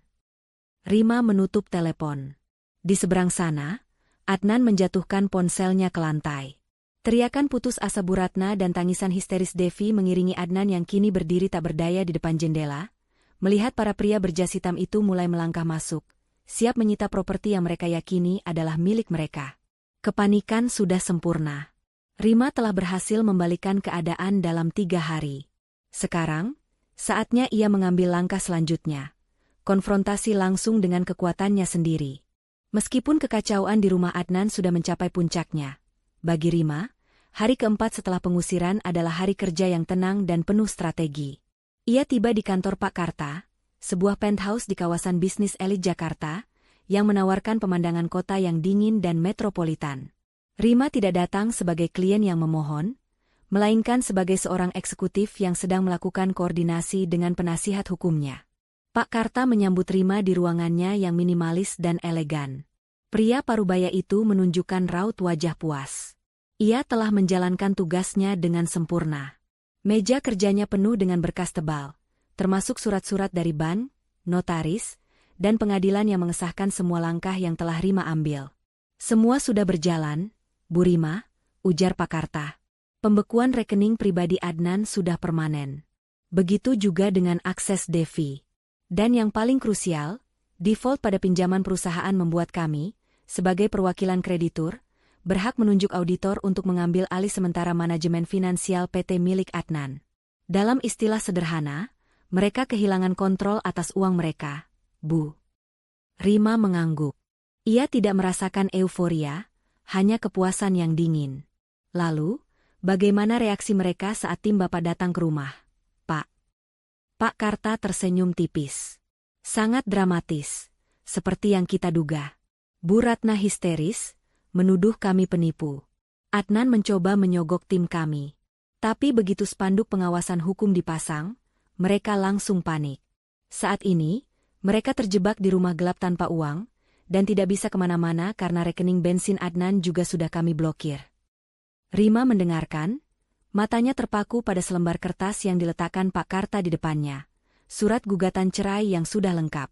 Rima menutup telepon. Di seberang sana, Adnan menjatuhkan ponselnya ke lantai. Teriakan putus asa Bu Ratna dan tangisan histeris Devi mengiringi Adnan yang kini berdiri tak berdaya di depan jendela, melihat para pria berjas hitam itu mulai melangkah masuk, siap menyita properti yang mereka yakini adalah milik mereka. Kepanikan sudah sempurna. Rima telah berhasil membalikkan keadaan dalam 3 hari. Sekarang, saatnya ia mengambil langkah selanjutnya. Konfrontasi langsung dengan kekuatannya sendiri. Meskipun kekacauan di rumah Adnan sudah mencapai puncaknya, bagi Rima, hari keempat setelah pengusiran adalah hari kerja yang tenang dan penuh strategi. Ia tiba di kantor Pak Karta, sebuah penthouse di kawasan bisnis elit Jakarta, yang menawarkan pemandangan kota yang dingin dan metropolitan. Rima tidak datang sebagai klien yang memohon, melainkan sebagai seorang eksekutif yang sedang melakukan koordinasi dengan penasihat hukumnya. Pak Karta menyambut Rima di ruangannya yang minimalis dan elegan. Pria parubaya itu menunjukkan raut wajah puas. Ia telah menjalankan tugasnya dengan sempurna. Meja kerjanya penuh dengan berkas tebal, termasuk surat-surat dari bank, notaris, dan pengadilan yang mengesahkan semua langkah yang telah Rima ambil. Semua sudah berjalan, Bu Rima, ujar Pak Karta. Pembekuan rekening pribadi Adnan sudah permanen. Begitu juga dengan akses Devi. Dan yang paling krusial, default pada pinjaman perusahaan membuat kami, sebagai perwakilan kreditur, berhak menunjuk auditor untuk mengambil alih sementara manajemen finansial PT milik Adnan. Dalam istilah sederhana, mereka kehilangan kontrol atas uang mereka, Bu. Rima mengangguk. Ia tidak merasakan euforia, hanya kepuasan yang dingin. Lalu, bagaimana reaksi mereka saat tim Bapak datang ke rumah, Pak? Pak Karta tersenyum tipis. Sangat dramatis, seperti yang kita duga. Bu Ratna histeris, menuduh kami penipu. Adnan mencoba menyogok tim kami. Tapi begitu spanduk pengawasan hukum dipasang, mereka langsung panik. Saat ini, mereka terjebak di rumah gelap tanpa uang, dan tidak bisa kemana-mana karena rekening bensin Adnan juga sudah kami blokir. Rima mendengarkan, matanya terpaku pada selembar kertas yang diletakkan Pak Karta di depannya. Surat gugatan cerai yang sudah lengkap.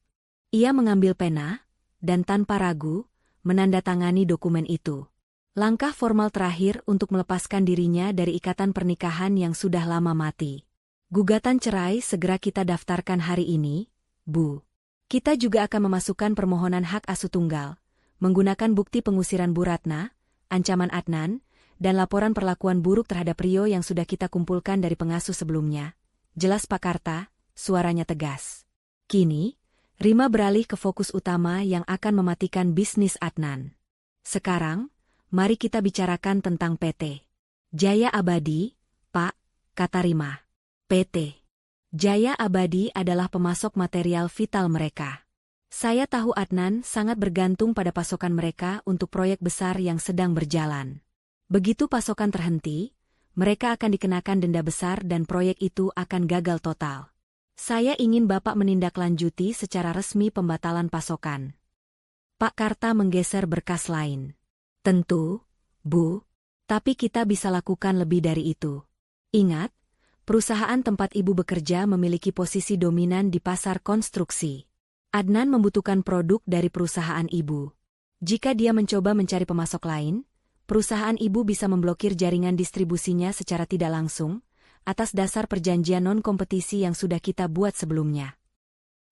Ia mengambil pena, dan tanpa ragu, menandatangani dokumen itu. Langkah formal terakhir untuk melepaskan dirinya dari ikatan pernikahan yang sudah lama mati. Gugatan cerai segera kita daftarkan hari ini, Bu. Kita juga akan memasukkan permohonan hak asuh tunggal, menggunakan bukti pengusiran Bu Ratna, ancaman Adnan, dan laporan perlakuan buruk terhadap Rio yang sudah kita kumpulkan dari pengasuh sebelumnya. Jelas Pak Karta, suaranya tegas. Kini, Rima beralih ke fokus utama yang akan mematikan bisnis Adnan. Sekarang, mari kita bicarakan tentang PT Jaya Abadi, Pak, kata Rima. PT Jaya Abadi adalah pemasok material vital mereka. Saya tahu Adnan sangat bergantung pada pasokan mereka untuk proyek besar yang sedang berjalan. Begitu pasokan terhenti, mereka akan dikenakan denda besar dan proyek itu akan gagal total. Saya ingin Bapak menindaklanjuti secara resmi pembatalan pasokan. Pak Karta menggeser berkas lain. Tentu, Bu, tapi kita bisa lakukan lebih dari itu. Ingat, perusahaan tempat Ibu bekerja memiliki posisi dominan di pasar konstruksi. Adnan membutuhkan produk dari perusahaan Ibu. Jika dia mencoba mencari pemasok lain, perusahaan Ibu bisa memblokir jaringan distribusinya secara tidak langsung, atas dasar perjanjian non-kompetisi yang sudah kita buat sebelumnya.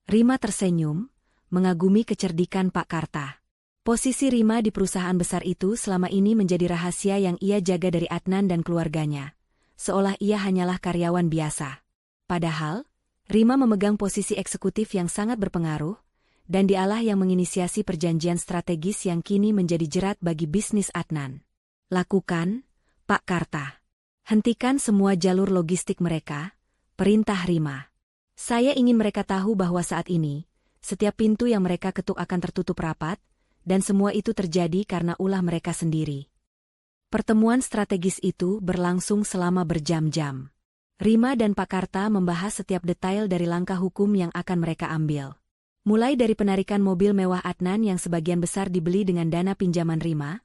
Rima tersenyum, mengagumi kecerdikan Pak Karta. Posisi Rima di perusahaan besar itu selama ini menjadi rahasia yang ia jaga dari Adnan dan keluarganya, seolah ia hanyalah karyawan biasa. Padahal, Rima memegang posisi eksekutif yang sangat berpengaruh, dan dialah yang menginisiasi perjanjian strategis yang kini menjadi jerat bagi bisnis Adnan. Lakukan, Pak Karta. Hentikan semua jalur logistik mereka, perintah Rima. Saya ingin mereka tahu bahwa saat ini, setiap pintu yang mereka ketuk akan tertutup rapat, dan semua itu terjadi karena ulah mereka sendiri. Pertemuan strategis itu berlangsung selama berjam-jam. Rima dan Pak Karta membahas setiap detail dari langkah hukum yang akan mereka ambil. Mulai dari penarikan mobil mewah Adnan yang sebagian besar dibeli dengan dana pinjaman Rima,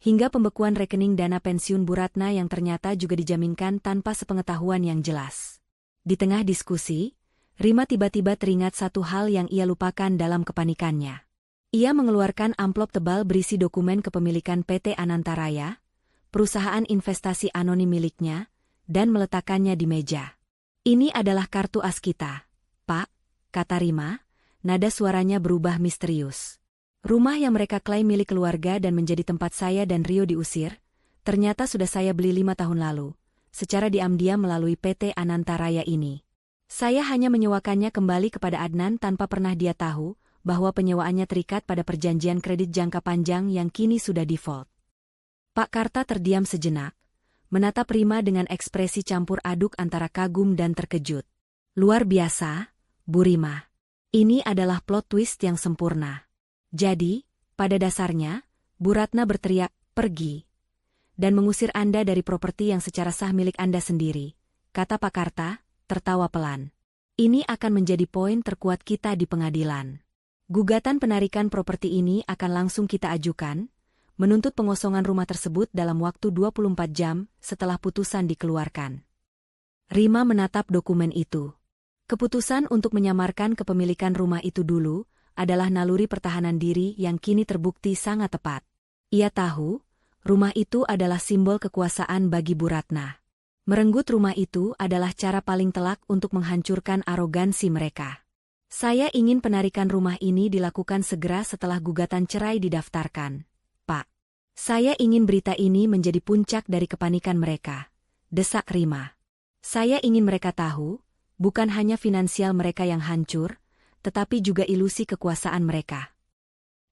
hingga pembekuan rekening dana pensiun Bu Ratna yang ternyata juga dijaminkan tanpa sepengetahuan yang jelas. Di tengah diskusi, Rima tiba-tiba teringat satu hal yang ia lupakan dalam kepanikannya. Ia mengeluarkan amplop tebal berisi dokumen kepemilikan PT Anantaraya, perusahaan investasi anonim miliknya, dan meletakkannya di meja. "Ini adalah kartu as kita, Pak," kata Rima, nada suaranya berubah misterius. "Rumah yang mereka klaim milik keluarga dan menjadi tempat saya dan Rio diusir, ternyata sudah saya beli 5 tahun lalu, secara diam-diam melalui PT Anantaraya ini. Saya hanya menyewakannya kembali kepada Adnan tanpa pernah dia tahu bahwa penyewaannya terikat pada perjanjian kredit jangka panjang yang kini sudah default." Pak Karta terdiam sejenak, menatap Rima dengan ekspresi campur aduk antara kagum dan terkejut. "Luar biasa, Bu Rima. Ini adalah plot twist yang sempurna. Jadi, pada dasarnya, Bu Ratna berteriak, 'Pergi!' dan mengusir Anda dari properti yang secara sah milik Anda sendiri," kata Pak Karta, tertawa pelan. "Ini akan menjadi poin terkuat kita di pengadilan. Gugatan penarikan properti ini akan langsung kita ajukan, menuntut pengosongan rumah tersebut dalam waktu 24 jam setelah putusan dikeluarkan." Rima menatap dokumen itu. Keputusan untuk menyamarkan kepemilikan rumah itu dulu adalah naluri pertahanan diri yang kini terbukti sangat tepat. Ia tahu, rumah itu adalah simbol kekuasaan bagi Bu Ratna. Merenggut rumah itu adalah cara paling telak untuk menghancurkan arogansi mereka. "Saya ingin penarikan rumah ini dilakukan segera setelah gugatan cerai didaftarkan, Pak. Saya ingin berita ini menjadi puncak dari kepanikan mereka," desak Rima. "Saya ingin mereka tahu, bukan hanya finansial mereka yang hancur, tetapi juga ilusi kekuasaan mereka."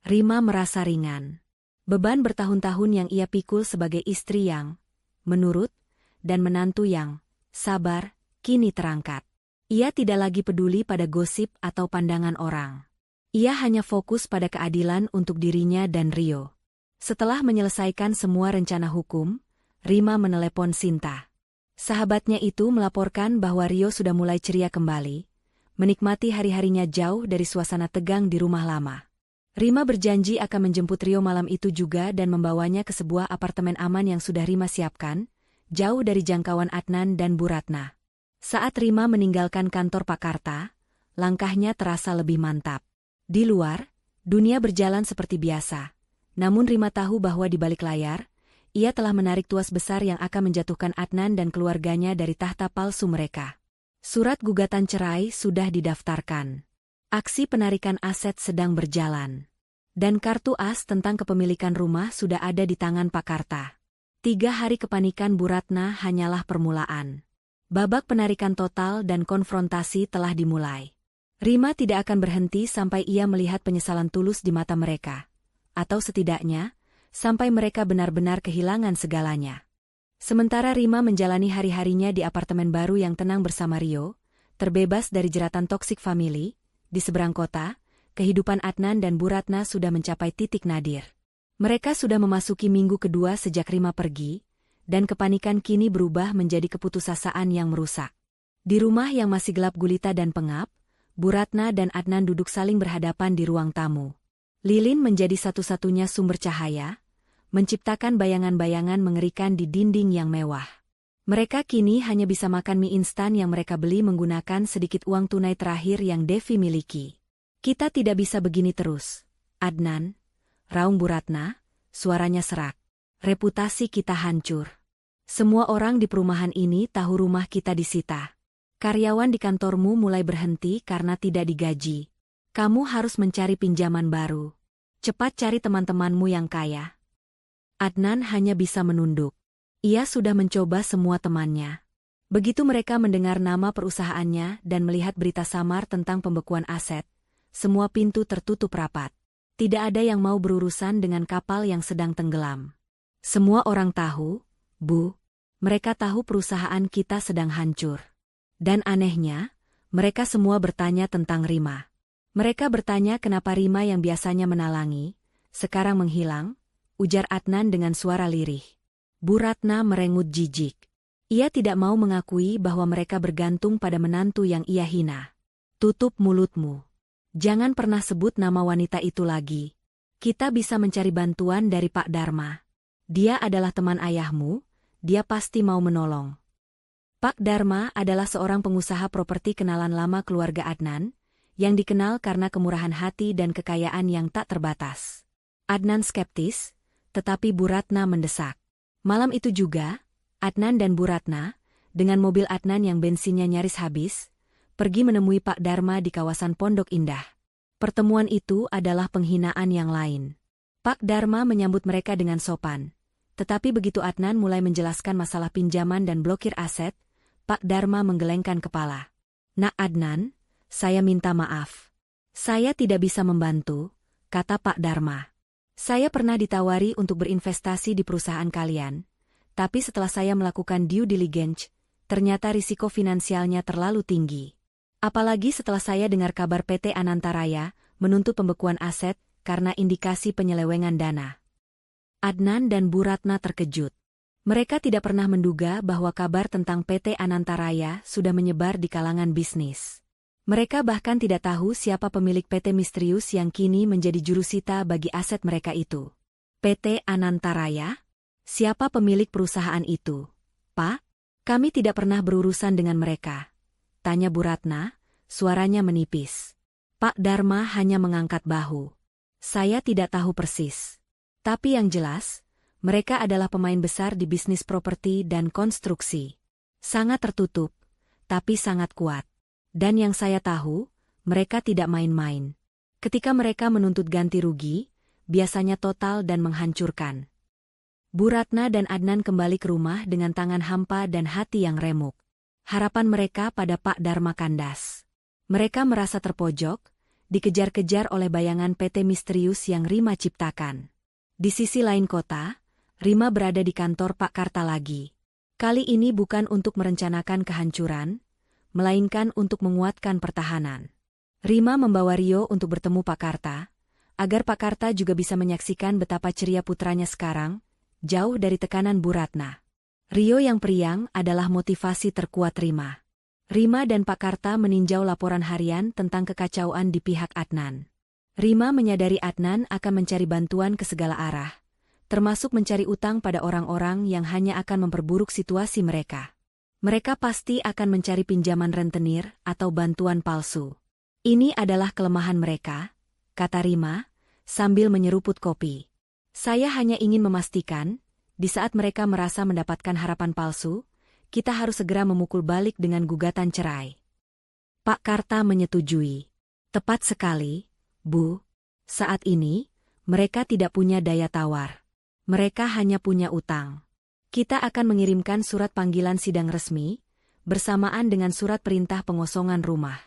Rima merasa ringan. Beban bertahun-tahun yang ia pikul sebagai istri yang menurut dan menantu yang sabar, kini terangkat. Ia tidak lagi peduli pada gosip atau pandangan orang. Ia hanya fokus pada keadilan untuk dirinya dan Rio. Setelah menyelesaikan semua rencana hukum, Rima menelepon Sinta. Sahabatnya itu melaporkan bahwa Rio sudah mulai ceria kembali, menikmati hari-harinya jauh dari suasana tegang di rumah lama. Rima berjanji akan menjemput Rio malam itu juga dan membawanya ke sebuah apartemen aman yang sudah Rima siapkan, jauh dari jangkauan Adnan dan Bu Ratna. Saat Rima meninggalkan kantor Pak Karta, langkahnya terasa lebih mantap. Di luar, dunia berjalan seperti biasa. Namun Rima tahu bahwa di balik layar, ia telah menarik tuas besar yang akan menjatuhkan Adnan dan keluarganya dari tahta palsu mereka. Surat gugatan cerai sudah didaftarkan. Aksi penarikan aset sedang berjalan. Dan kartu as tentang kepemilikan rumah sudah ada di tangan Pak Karta. 3 hari kepanikan Bu Ratna hanyalah permulaan. Babak penarikan total dan konfrontasi telah dimulai. Rima tidak akan berhenti sampai ia melihat penyesalan tulus di mata mereka. Atau setidaknya, sampai mereka benar-benar kehilangan segalanya. Sementara Rima menjalani hari-harinya di apartemen baru yang tenang bersama Rio, terbebas dari jeratan toksik family, di seberang kota, kehidupan Adnan dan Bu Ratna sudah mencapai titik nadir. Mereka sudah memasuki minggu kedua sejak Rima pergi, dan kepanikan kini berubah menjadi keputusasaan yang merusak. Di rumah yang masih gelap gulita dan pengap, Bu Ratna dan Adnan duduk saling berhadapan di ruang tamu. Lilin menjadi satu-satunya sumber cahaya, menciptakan bayangan-bayangan mengerikan di dinding yang mewah. Mereka kini hanya bisa makan mie instan yang mereka beli menggunakan sedikit uang tunai terakhir yang Devi miliki. "Kita tidak bisa begini terus, Adnan," raung Bu Ratna, suaranya serak. "Reputasi kita hancur. Semua orang di perumahan ini tahu rumah kita disita. Karyawan di kantormu mulai berhenti karena tidak digaji. Kamu harus mencari pinjaman baru. Cepat cari teman-temanmu yang kaya." Adnan hanya bisa menunduk. Ia sudah mencoba semua temannya. Begitu mereka mendengar nama perusahaannya dan melihat berita samar tentang pembekuan aset, semua pintu tertutup rapat. Tidak ada yang mau berurusan dengan kapal yang sedang tenggelam. "Semua orang tahu, Bu. Mereka tahu perusahaan kita sedang hancur." Dan anehnya, mereka semua bertanya tentang Rima. Mereka bertanya kenapa Rima yang biasanya menalangi, sekarang menghilang, ujar Adnan dengan suara lirih. Bu Ratna merengut jijik. Ia tidak mau mengakui bahwa mereka bergantung pada menantu yang ia hina. Tutup mulutmu. Jangan pernah sebut nama wanita itu lagi. Kita bisa mencari bantuan dari Pak Dharma. Dia adalah teman ayahmu, dia pasti mau menolong. Pak Dharma adalah seorang pengusaha properti kenalan lama keluarga Adnan, yang dikenal karena kemurahan hati dan kekayaan yang tak terbatas. Adnan skeptis, tetapi Bu Ratna mendesak. Malam itu juga, Adnan dan Bu Ratna, dengan mobil Adnan yang bensinnya nyaris habis, pergi menemui Pak Dharma di kawasan Pondok Indah. Pertemuan itu adalah penghinaan yang lain. Pak Dharma menyambut mereka dengan sopan. Tetapi begitu Adnan mulai menjelaskan masalah pinjaman dan blokir aset, Pak Dharma menggelengkan kepala. Nak Adnan, saya minta maaf. Saya tidak bisa membantu, kata Pak Dharma. Saya pernah ditawari untuk berinvestasi di perusahaan kalian, tapi setelah saya melakukan due diligence, ternyata risiko finansialnya terlalu tinggi. Apalagi setelah saya dengar kabar PT Anantaraya menuntut pembekuan aset karena indikasi penyelewengan dana. Adnan dan Bu Ratna terkejut. Mereka tidak pernah menduga bahwa kabar tentang PT Anantaraya sudah menyebar di kalangan bisnis. Mereka bahkan tidak tahu siapa pemilik PT misterius yang kini menjadi jurusita bagi aset mereka itu. PT Anantaraya? Siapa pemilik perusahaan itu? Pak, kami tidak pernah berurusan dengan mereka. Tanya Bu Ratna, suaranya menipis. Pak Dharma hanya mengangkat bahu. Saya tidak tahu persis. Tapi yang jelas, mereka adalah pemain besar di bisnis properti dan konstruksi. Sangat tertutup, tapi sangat kuat. Dan yang saya tahu, mereka tidak main-main. Ketika mereka menuntut ganti rugi, biasanya total dan menghancurkan. Bu Ratna dan Adnan kembali ke rumah dengan tangan hampa dan hati yang remuk. Harapan mereka pada Pak Dharma kandas. Mereka merasa terpojok, dikejar-kejar oleh bayangan PT misterius yang Rima ciptakan. Di sisi lain kota, Rima berada di kantor Pak Karta lagi. Kali ini bukan untuk merencanakan kehancuran, melainkan untuk menguatkan pertahanan. Rima membawa Rio untuk bertemu Pak Karta, agar Pak Karta juga bisa menyaksikan betapa ceria putranya sekarang, jauh dari tekanan Bu Ratna. Rio yang periang adalah motivasi terkuat Rima. Rima dan Pak Karta meninjau laporan harian tentang kekacauan di pihak Adnan. Rima menyadari Adnan akan mencari bantuan ke segala arah, termasuk mencari utang pada orang-orang yang hanya akan memperburuk situasi mereka. Mereka pasti akan mencari pinjaman rentenir atau bantuan palsu. Ini adalah kelemahan mereka, kata Rima, sambil menyeruput kopi. Saya hanya ingin memastikan, di saat mereka merasa mendapatkan harapan palsu, kita harus segera memukul balik dengan gugatan cerai. Pak Karta menyetujui. Tepat sekali, Bu. Saat ini, mereka tidak punya daya tawar. Mereka hanya punya utang. Kita akan mengirimkan surat panggilan sidang resmi, bersamaan dengan surat perintah pengosongan rumah.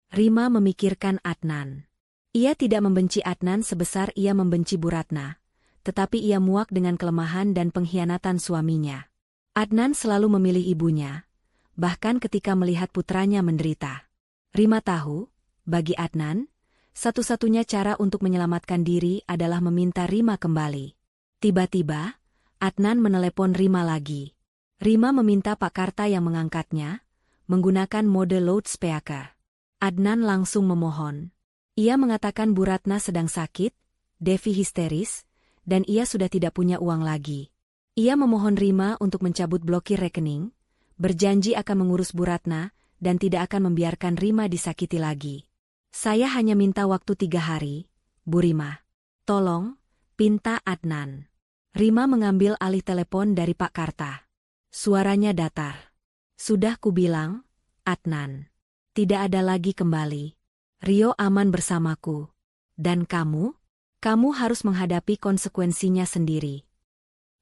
Rima memikirkan Adnan. Ia tidak membenci Adnan sebesar ia membenci Bu Ratna, tetapi ia muak dengan kelemahan dan pengkhianatan suaminya. Adnan selalu memilih ibunya, bahkan ketika melihat putranya menderita. Rima tahu, bagi Adnan, satu-satunya cara untuk menyelamatkan diri adalah meminta Rima kembali. Tiba-tiba, Adnan menelepon Rima lagi. Rima meminta Pak Karta yang mengangkatnya, menggunakan mode loudspeaker. Adnan langsung memohon. Ia mengatakan Bu Ratna sedang sakit, Devi histeris, dan ia sudah tidak punya uang lagi. Ia memohon Rima untuk mencabut blokir rekening, berjanji akan mengurus Bu Ratna, dan tidak akan membiarkan Rima disakiti lagi. Saya hanya minta waktu 3 hari, Bu Rima. Tolong, pinta Adnan. Rima mengambil alih telepon dari Pak Karta. Suaranya datar. Sudah kubilang, Adnan. Tidak ada lagi kembali. Rio aman bersamaku. Dan kamu? Kamu harus menghadapi konsekuensinya sendiri.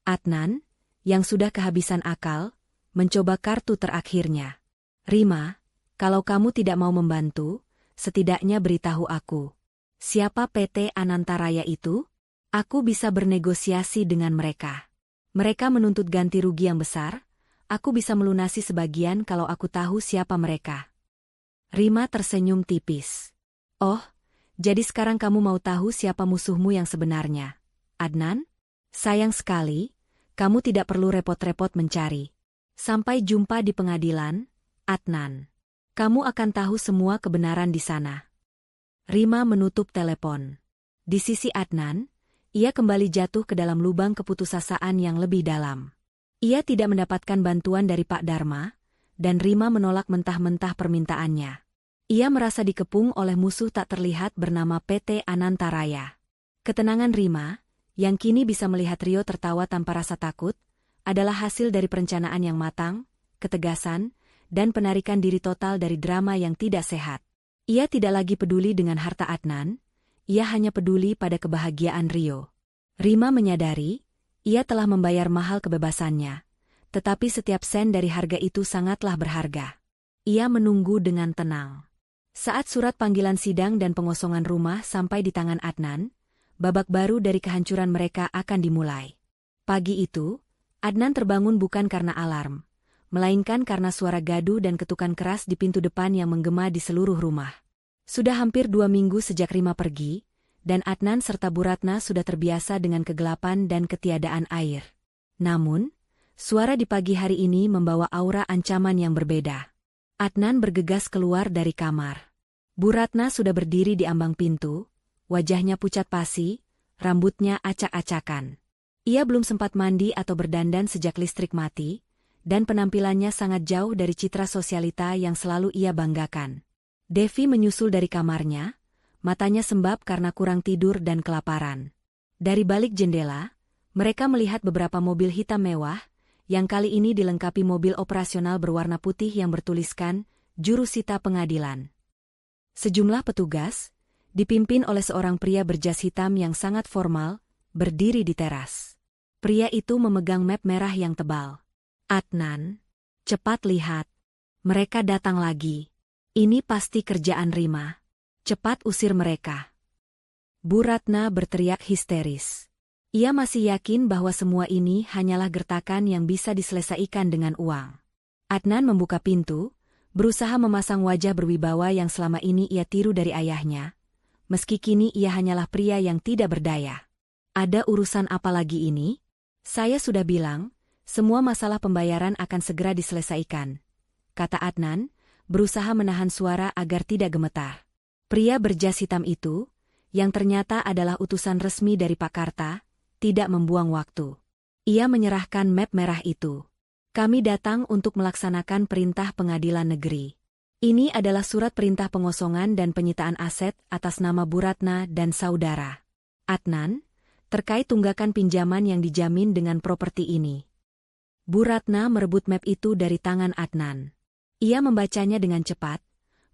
Adnan, yang sudah kehabisan akal, mencoba kartu terakhirnya. Rima, kalau kamu tidak mau membantu, setidaknya beritahu aku. Siapa PT Anantaraya itu? Aku bisa bernegosiasi dengan mereka. Mereka menuntut ganti rugi yang besar, aku bisa melunasi sebagian kalau aku tahu siapa mereka. Rima tersenyum tipis. Oh, jadi sekarang kamu mau tahu siapa musuhmu yang sebenarnya, Adnan? Sayang sekali, kamu tidak perlu repot-repot mencari. Sampai jumpa di pengadilan, Adnan. Kamu akan tahu semua kebenaran di sana. Rima menutup telepon. Di sisi Adnan, ia kembali jatuh ke dalam lubang keputusasaan yang lebih dalam. Ia tidak mendapatkan bantuan dari Pak Dharma, dan Rima menolak mentah-mentah permintaannya. Ia merasa dikepung oleh musuh tak terlihat bernama PT Anantaraya. Ketenangan Rima, yang kini bisa melihat Rio tertawa tanpa rasa takut, adalah hasil dari perencanaan yang matang, ketegasan, dan penarikan diri total dari drama yang tidak sehat. Ia tidak lagi peduli dengan harta Adnan, ia hanya peduli pada kebahagiaan Rio. Rima menyadari, ia telah membayar mahal kebebasannya, tetapi setiap sen dari harga itu sangatlah berharga. Ia menunggu dengan tenang. Saat surat panggilan sidang dan pengosongan rumah sampai di tangan Adnan, babak baru dari kehancuran mereka akan dimulai. Pagi itu, Adnan terbangun bukan karena alarm, melainkan karena suara gaduh dan ketukan keras di pintu depan yang menggema di seluruh rumah. Sudah hampir 2 minggu sejak Rima pergi, dan Adnan serta Bu Ratna sudah terbiasa dengan kegelapan dan ketiadaan air. Namun, suara di pagi hari ini membawa aura ancaman yang berbeda. Adnan bergegas keluar dari kamar. Bu Ratna sudah berdiri di ambang pintu, wajahnya pucat pasi, rambutnya acak-acakan. Ia belum sempat mandi atau berdandan sejak listrik mati, dan penampilannya sangat jauh dari citra sosialita yang selalu ia banggakan. Devi menyusul dari kamarnya, matanya sembab karena kurang tidur dan kelaparan. Dari balik jendela, mereka melihat beberapa mobil hitam mewah, yang kali ini dilengkapi mobil operasional berwarna putih yang bertuliskan, Jurusita Pengadilan. Sejumlah petugas, dipimpin oleh seorang pria berjas hitam yang sangat formal, berdiri di teras. Pria itu memegang map merah yang tebal. Adnan, cepat lihat. Mereka datang lagi. Ini pasti kerjaan Rima. Cepat usir mereka. Bu Ratna berteriak histeris. Ia masih yakin bahwa semua ini hanyalah gertakan yang bisa diselesaikan dengan uang. Adnan membuka pintu, berusaha memasang wajah berwibawa yang selama ini ia tiru dari ayahnya, meski kini ia hanyalah pria yang tidak berdaya. Ada urusan apa lagi ini? Saya sudah bilang, semua masalah pembayaran akan segera diselesaikan, kata Adnan, berusaha menahan suara agar tidak gemetar. Pria berjas hitam itu, yang ternyata adalah utusan resmi dari Pak Karta, tidak membuang waktu. Ia menyerahkan map merah itu. Kami datang untuk melaksanakan perintah pengadilan negeri. Ini adalah surat perintah pengosongan dan penyitaan aset atas nama Bu Ratna dan saudara Adnan, terkait tunggakan pinjaman yang dijamin dengan properti ini. Bu Ratna merebut map itu dari tangan Adnan. Ia membacanya dengan cepat,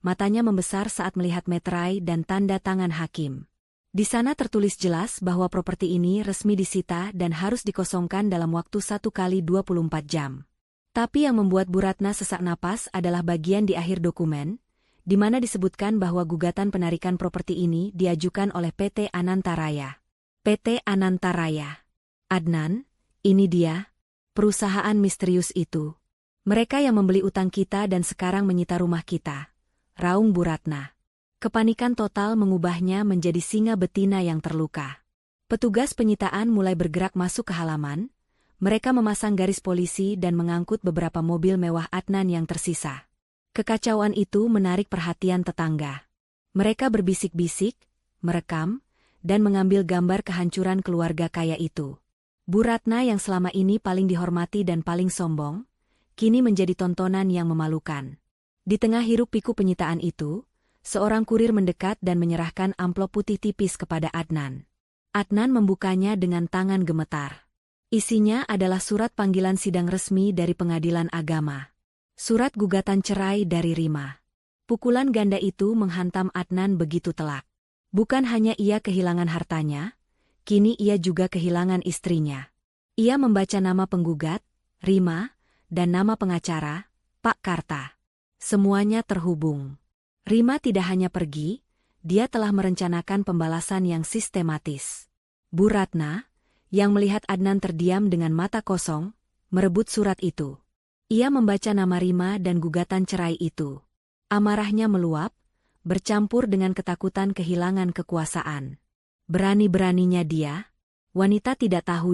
matanya membesar saat melihat meterai dan tanda tangan hakim. Di sana tertulis jelas bahwa properti ini resmi disita dan harus dikosongkan dalam waktu 1x24 jam. Tapi yang membuat Bu Ratna sesak napas adalah bagian di akhir dokumen, di mana disebutkan bahwa gugatan penarikan properti ini diajukan oleh PT Anantaraya. PT Anantaraya. Adnan, ini dia, perusahaan misterius itu. Mereka yang membeli utang kita dan sekarang menyita rumah kita. Raung Bu Ratna. Kepanikan total mengubahnya menjadi singa betina yang terluka. Petugas penyitaan mulai bergerak masuk ke halaman. Mereka memasang garis polisi dan mengangkut beberapa mobil mewah Adnan yang tersisa. Kekacauan itu menarik perhatian tetangga. Mereka berbisik-bisik, merekam, dan mengambil gambar kehancuran keluarga kaya itu. Bu Ratna yang selama ini paling dihormati dan paling sombong, kini menjadi tontonan yang memalukan. Di tengah hiruk-pikuk penyitaan itu, seorang kurir mendekat dan menyerahkan amplop putih tipis kepada Adnan. Adnan membukanya dengan tangan gemetar. Isinya adalah surat panggilan sidang resmi dari Pengadilan Agama. Surat gugatan cerai dari Rima. Pukulan ganda itu menghantam Adnan begitu telak. Bukan hanya ia kehilangan hartanya, kini ia juga kehilangan istrinya. Ia membaca nama penggugat, Rima, dan nama pengacara, Pak Karta. Semuanya terhubung. Rima tidak hanya pergi, dia telah merencanakan pembalasan yang sistematis. Bu Ratna, yang melihat Adnan terdiam dengan mata kosong, merebut surat itu. Ia membaca nama Rima dan gugatan cerai itu. Amarahnya meluap, bercampur dengan ketakutan kehilangan kekuasaan. Berani-beraninya dia, wanita tidak tahu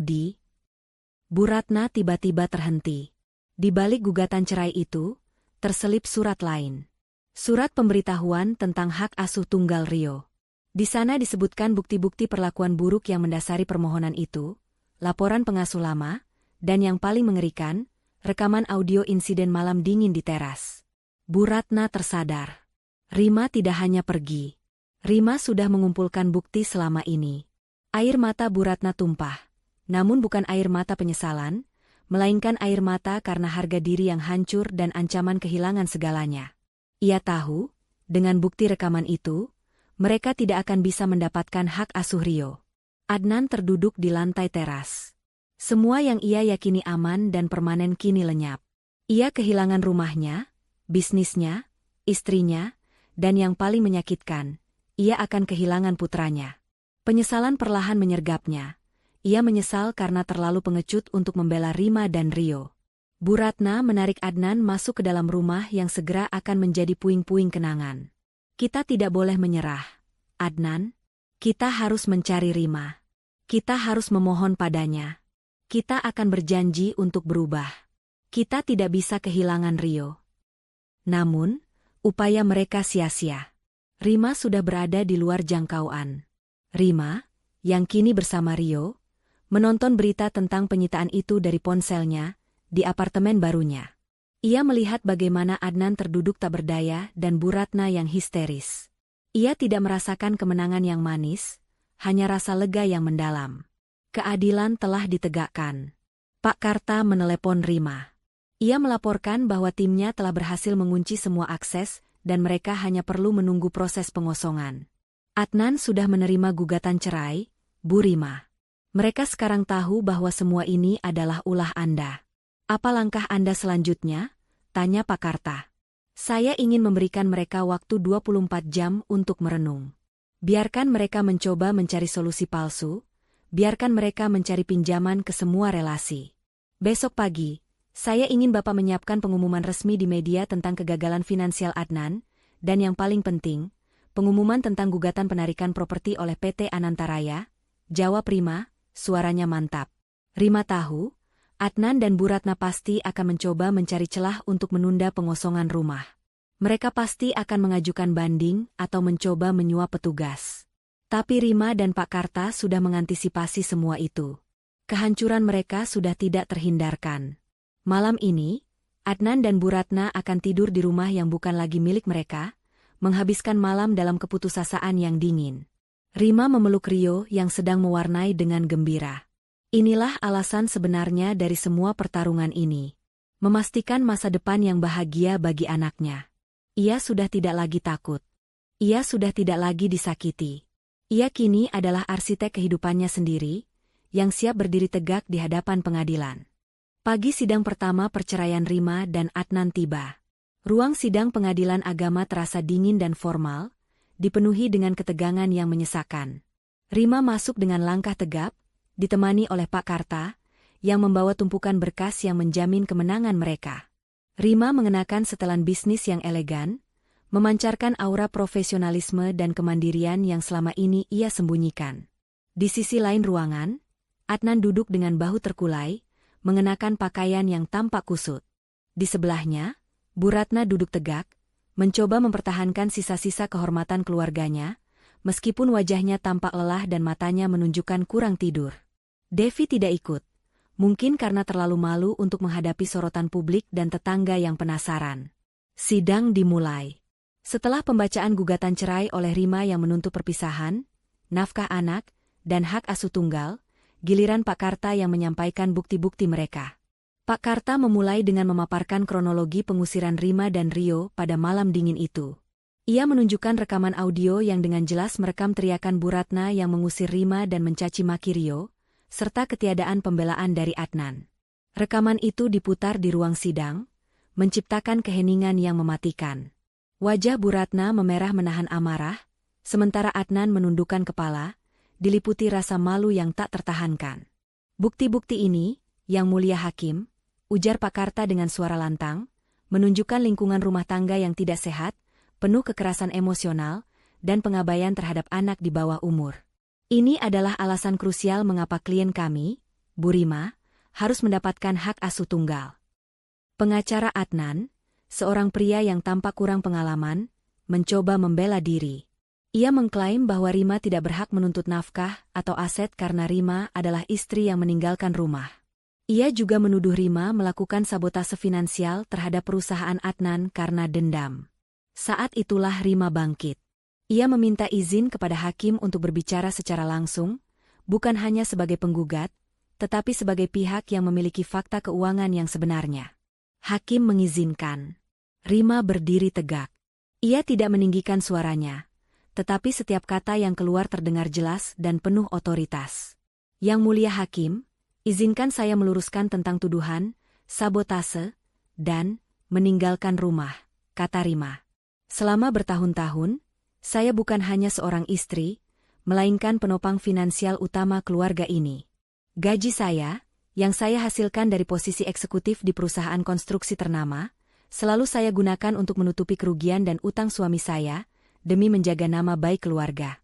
Bu Ratna tiba-tiba terhenti. Di balik gugatan cerai itu, terselip surat lain. Surat pemberitahuan tentang hak asuh tunggal Rio. Di sana disebutkan bukti-bukti perlakuan buruk yang mendasari permohonan itu, laporan pengasuh lama, dan yang paling mengerikan, rekaman audio insiden malam dingin di teras. Bu Ratna tersadar. Rima tidak hanya pergi. Rima sudah mengumpulkan bukti selama ini. Air mata Bu Ratna tumpah. Namun bukan air mata penyesalan, melainkan air mata karena harga diri yang hancur dan ancaman kehilangan segalanya. Ia tahu, dengan bukti rekaman itu, mereka tidak akan bisa mendapatkan hak asuh Rio. Adnan terduduk di lantai teras. Semua yang ia yakini aman dan permanen kini lenyap. Ia kehilangan rumahnya, bisnisnya, istrinya, dan yang paling menyakitkan, ia akan kehilangan putranya. Penyesalan perlahan menyergapnya. Ia menyesal karena terlalu pengecut untuk membela Rima dan Rio. Bu Ratna menarik Adnan masuk ke dalam rumah yang segera akan menjadi puing-puing kenangan. Kita tidak boleh menyerah, Adnan. Kita harus mencari Rima. Kita harus memohon padanya. Kita akan berjanji untuk berubah. Kita tidak bisa kehilangan Rio. Namun, upaya mereka sia-sia. Rima sudah berada di luar jangkauan. Rima, yang kini bersama Rio, menonton berita tentang penyitaan itu dari ponselnya, di apartemen barunya. Ia melihat bagaimana Adnan terduduk tak berdaya dan Bu Ratna yang histeris. Ia tidak merasakan kemenangan yang manis, hanya rasa lega yang mendalam. Keadilan telah ditegakkan. Pak Karta menelepon Rima. Ia melaporkan bahwa timnya telah berhasil mengunci semua akses dan mereka hanya perlu menunggu proses pengosongan. Adnan sudah menerima gugatan cerai, Bu Rima. Mereka sekarang tahu bahwa semua ini adalah ulah Anda. Apa langkah Anda selanjutnya? Tanya Pak Karta. Saya ingin memberikan mereka waktu 24 jam untuk merenung. Biarkan mereka mencoba mencari solusi palsu, biarkan mereka mencari pinjaman ke semua relasi. Besok pagi, saya ingin Bapak menyiapkan pengumuman resmi di media tentang kegagalan finansial Adnan, dan yang paling penting, pengumuman tentang gugatan penarikan properti oleh PT Anantaraya. Jawab Rima. Suaranya mantap. Rima tahu, Adnan dan Bu Ratna pasti akan mencoba mencari celah untuk menunda pengosongan rumah. Mereka pasti akan mengajukan banding atau mencoba menyuap petugas. Tapi Rima dan Pak Karta sudah mengantisipasi semua itu. Kehancuran mereka sudah tidak terhindarkan. Malam ini, Adnan dan Bu Ratna akan tidur di rumah yang bukan lagi milik mereka, menghabiskan malam dalam keputusasaan yang dingin. Rima memeluk Rio yang sedang mewarnai dengan gembira. Inilah alasan sebenarnya dari semua pertarungan ini. Memastikan masa depan yang bahagia bagi anaknya. Ia sudah tidak lagi takut. Ia sudah tidak lagi disakiti. Ia kini adalah arsitek kehidupannya sendiri, yang siap berdiri tegak di hadapan pengadilan. Pagi sidang pertama perceraian Rima dan Adnan tiba. Ruang sidang pengadilan agama terasa dingin dan formal, dipenuhi dengan ketegangan yang menyesakan. Rima masuk dengan langkah tegap, ditemani oleh Pak Karta, yang membawa tumpukan berkas yang menjamin kemenangan mereka. Rima mengenakan setelan bisnis yang elegan, memancarkan aura profesionalisme dan kemandirian yang selama ini ia sembunyikan. Di sisi lain ruangan, Adnan duduk dengan bahu terkulai, mengenakan pakaian yang tampak kusut. Di sebelahnya, Bu Ratna duduk tegak, mencoba mempertahankan sisa-sisa kehormatan keluarganya, meskipun wajahnya tampak lelah dan matanya menunjukkan kurang tidur. Devi tidak ikut, mungkin karena terlalu malu untuk menghadapi sorotan publik dan tetangga yang penasaran. Sidang dimulai. Setelah pembacaan gugatan cerai oleh Rima yang menuntut perpisahan, nafkah anak, dan hak asuh tunggal, giliran Pak Karta yang menyampaikan bukti-bukti mereka. Pak Karta memulai dengan memaparkan kronologi pengusiran Rima dan Rio pada malam dingin itu. Ia menunjukkan rekaman audio yang dengan jelas merekam teriakan Bu Ratna yang mengusir Rima dan mencaci maki Rio, serta ketiadaan pembelaan dari Adnan. Rekaman itu diputar di ruang sidang, menciptakan keheningan yang mematikan. Wajah Bu Ratna memerah menahan amarah, sementara Adnan menundukkan kepala, diliputi rasa malu yang tak tertahankan. Bukti-bukti ini, Yang Mulia Hakim, ujar Pak Karta dengan suara lantang, menunjukkan lingkungan rumah tangga yang tidak sehat, penuh kekerasan emosional, dan pengabaian terhadap anak di bawah umur. Ini adalah alasan krusial mengapa klien kami, Bu Rima, harus mendapatkan hak asuh tunggal. Pengacara Adnan, seorang pria yang tampak kurang pengalaman, mencoba membela diri. Ia mengklaim bahwa Rima tidak berhak menuntut nafkah atau aset karena Rima adalah istri yang meninggalkan rumah. Ia juga menuduh Rima melakukan sabotase finansial terhadap perusahaan Adnan karena dendam. Saat itulah Rima bangkit. Ia meminta izin kepada hakim untuk berbicara secara langsung, bukan hanya sebagai penggugat, tetapi sebagai pihak yang memiliki fakta keuangan yang sebenarnya. Hakim mengizinkan. Rima berdiri tegak. Ia tidak meninggikan suaranya, tetapi setiap kata yang keluar terdengar jelas dan penuh otoritas. Yang mulia hakim, izinkan saya meluruskan tentang tuduhan, sabotase, dan meninggalkan rumah, kata Rima. Selama bertahun-tahun, saya bukan hanya seorang istri, melainkan penopang finansial utama keluarga ini. Gaji saya, yang saya hasilkan dari posisi eksekutif di perusahaan konstruksi ternama, selalu saya gunakan untuk menutupi kerugian dan utang suami saya, demi menjaga nama baik keluarga.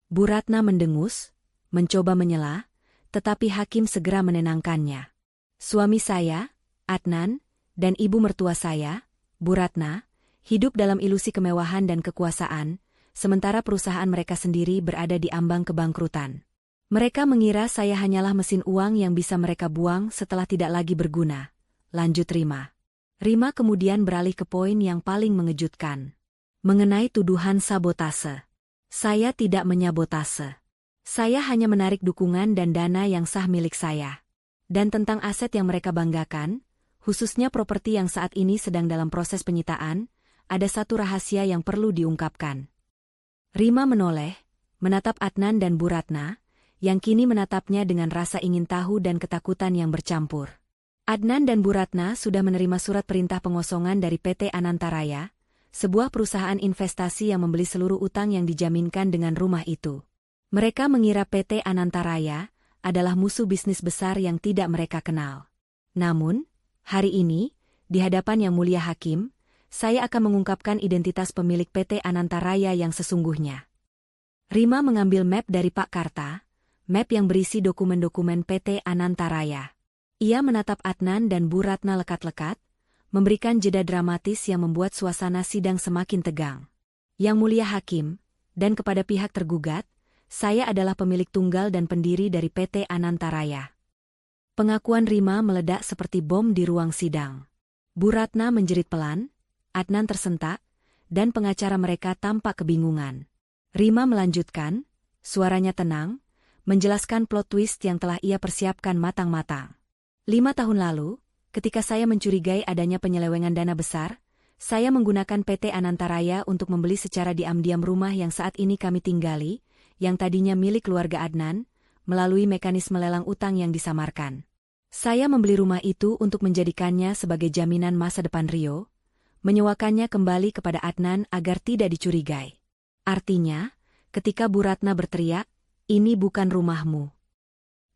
Bu Ratna mendengus, mencoba menyela, tetapi hakim segera menenangkannya. Suami saya, Adnan, dan ibu mertua saya, Bu Ratna, hidup dalam ilusi kemewahan dan kekuasaan, sementara perusahaan mereka sendiri berada di ambang kebangkrutan. Mereka mengira saya hanyalah mesin uang yang bisa mereka buang setelah tidak lagi berguna, lanjut Rima. Rima kemudian beralih ke poin yang paling mengejutkan. Mengenai tuduhan sabotase. Saya tidak menyabotase. Saya hanya menarik dukungan dan dana yang sah milik saya. Dan tentang aset yang mereka banggakan, khususnya properti yang saat ini sedang dalam proses penyitaan, ada satu rahasia yang perlu diungkapkan. Rima menoleh, menatap Adnan dan Bu Ratna, yang kini menatapnya dengan rasa ingin tahu dan ketakutan yang bercampur. Adnan dan Bu Ratna sudah menerima surat perintah pengosongan dari PT Anantaraya, sebuah perusahaan investasi yang membeli seluruh utang yang dijaminkan dengan rumah itu. Mereka mengira PT Anantaraya adalah musuh bisnis besar yang tidak mereka kenal. Namun, hari ini, di hadapan Yang Mulia Hakim, saya akan mengungkapkan identitas pemilik PT Anantaraya yang sesungguhnya. Rima mengambil map dari Pak Karta, map yang berisi dokumen-dokumen PT Anantaraya. Ia menatap Adnan dan Bu Ratna lekat-lekat, memberikan jeda dramatis yang membuat suasana sidang semakin tegang. Yang Mulia Hakim, dan kepada pihak tergugat, saya adalah pemilik tunggal dan pendiri dari PT Anantaraya. Pengakuan Rima meledak seperti bom di ruang sidang. Bu Ratna menjerit pelan, Adnan tersentak, dan pengacara mereka tampak kebingungan. Rima melanjutkan, suaranya tenang, menjelaskan plot twist yang telah ia persiapkan matang-matang. 5 tahun lalu, ketika saya mencurigai adanya penyelewengan dana besar, saya menggunakan PT Anantaraya untuk membeli secara diam-diam rumah yang saat ini kami tinggali, yang tadinya milik keluarga Adnan, melalui mekanisme lelang utang yang disamarkan. Saya membeli rumah itu untuk menjadikannya sebagai jaminan masa depan Rio, menyewakannya kembali kepada Adnan agar tidak dicurigai. Artinya, ketika Bu Ratna berteriak, "Ini bukan rumahmu.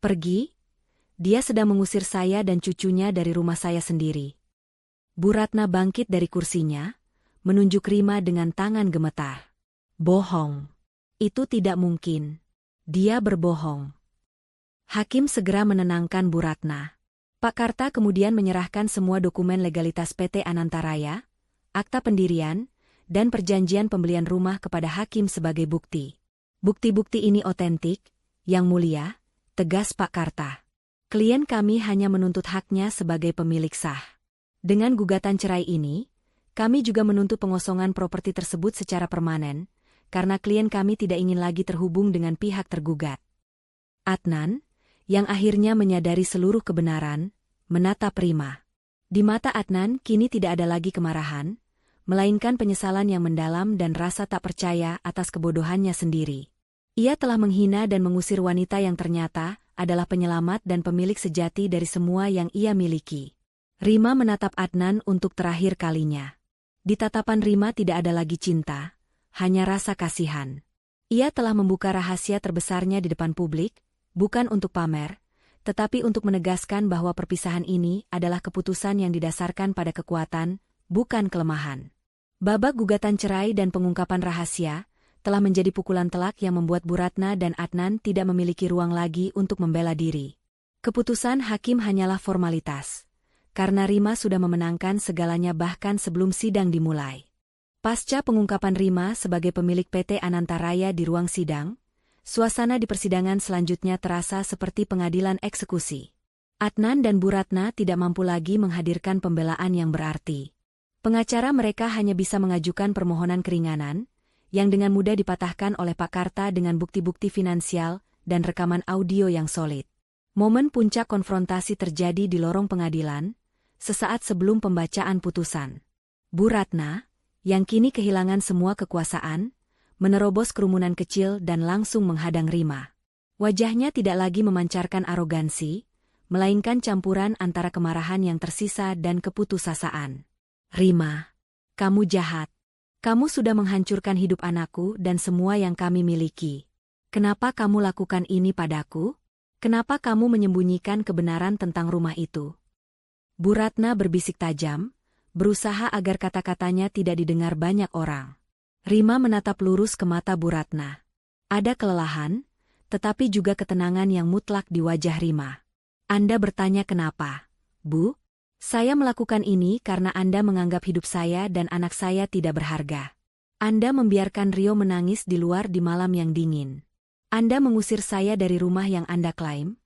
Pergi," dia sedang mengusir saya dan cucunya dari rumah saya sendiri. Bu Ratna bangkit dari kursinya, menunjuk Rima dengan tangan gemetar. Bohong. Itu tidak mungkin. Dia berbohong. Hakim segera menenangkan Bu Ratna. Pak Karta kemudian menyerahkan semua dokumen legalitas PT Anantaraya, akta pendirian, dan perjanjian pembelian rumah kepada hakim sebagai bukti. Bukti-bukti ini otentik, Yang Mulia, tegas Pak Karta. Klien kami hanya menuntut haknya sebagai pemilik sah. Dengan gugatan cerai ini, kami juga menuntut pengosongan properti tersebut secara permanen, karena klien kami tidak ingin lagi terhubung dengan pihak tergugat. Adnan, yang akhirnya menyadari seluruh kebenaran, menatap Rima. Di mata Adnan kini tidak ada lagi kemarahan, melainkan penyesalan yang mendalam dan rasa tak percaya atas kebodohannya sendiri. Ia telah menghina dan mengusir wanita yang ternyata adalah penyelamat dan pemilik sejati dari semua yang ia miliki. Rima menatap Adnan untuk terakhir kalinya. Di tatapan Rima tidak ada lagi cinta, hanya rasa kasihan. Ia telah membuka rahasia terbesarnya di depan publik, bukan untuk pamer, tetapi untuk menegaskan bahwa perpisahan ini adalah keputusan yang didasarkan pada kekuatan, bukan kelemahan. Babak gugatan cerai dan pengungkapan rahasia telah menjadi pukulan telak yang membuat Bu Ratna dan Adnan tidak memiliki ruang lagi untuk membela diri. Keputusan hakim hanyalah formalitas, karena Rima sudah memenangkan segalanya bahkan sebelum sidang dimulai. Pasca pengungkapan Rima sebagai pemilik PT Anantaraya di ruang sidang, suasana di persidangan selanjutnya terasa seperti pengadilan eksekusi. Adnan dan Bu Ratna tidak mampu lagi menghadirkan pembelaan yang berarti. Pengacara mereka hanya bisa mengajukan permohonan keringanan, yang dengan mudah dipatahkan oleh Pak Karta dengan bukti-bukti finansial dan rekaman audio yang solid. Momen puncak konfrontasi terjadi di lorong pengadilan, sesaat sebelum pembacaan putusan. Bu Ratna, yang kini kehilangan semua kekuasaan, menerobos kerumunan kecil dan langsung menghadang Rima. Wajahnya tidak lagi memancarkan arogansi, melainkan campuran antara kemarahan yang tersisa dan keputusasaan. Rima, kamu jahat. Kamu sudah menghancurkan hidup anakku dan semua yang kami miliki. Kenapa kamu lakukan ini padaku? Kenapa kamu menyembunyikan kebenaran tentang rumah itu? Bu Ratna berbisik tajam, berusaha agar kata-katanya tidak didengar banyak orang. Rima menatap lurus ke mata Bu Ratna. Ada kelelahan, tetapi juga ketenangan yang mutlak di wajah Rima. Anda bertanya kenapa, Bu? Saya melakukan ini karena Anda menganggap hidup saya dan anak saya tidak berharga. Anda membiarkan Rio menangis di luar di malam yang dingin. Anda mengusir saya dari rumah yang Anda klaim,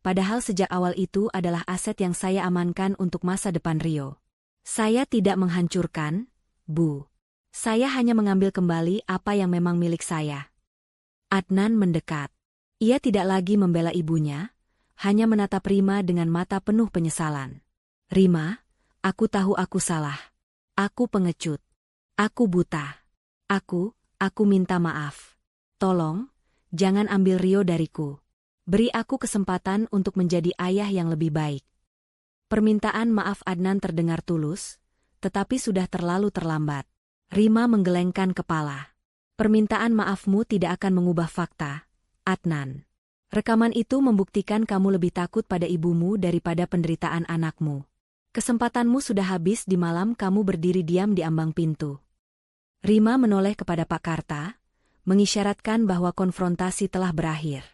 padahal sejak awal itu adalah aset yang saya amankan untuk masa depan Rio. Saya tidak menghancurkan, Bu. Saya hanya mengambil kembali apa yang memang milik saya. Adnan mendekat. Ia tidak lagi membela ibunya, hanya menatap Rima dengan mata penuh penyesalan. Rima, aku tahu aku salah. Aku pengecut. Aku buta. Aku minta maaf. Tolong, jangan ambil Rio dariku. Beri aku kesempatan untuk menjadi ayah yang lebih baik. Permintaan maaf Adnan terdengar tulus, tetapi sudah terlalu terlambat. Rima menggelengkan kepala. Permintaan maafmu tidak akan mengubah fakta, Adnan. Rekaman itu membuktikan kamu lebih takut pada ibumu daripada penderitaan anakmu. Kesempatanmu sudah habis di malam kamu berdiri diam di ambang pintu. Rima menoleh kepada Pak Karta, mengisyaratkan bahwa konfrontasi telah berakhir.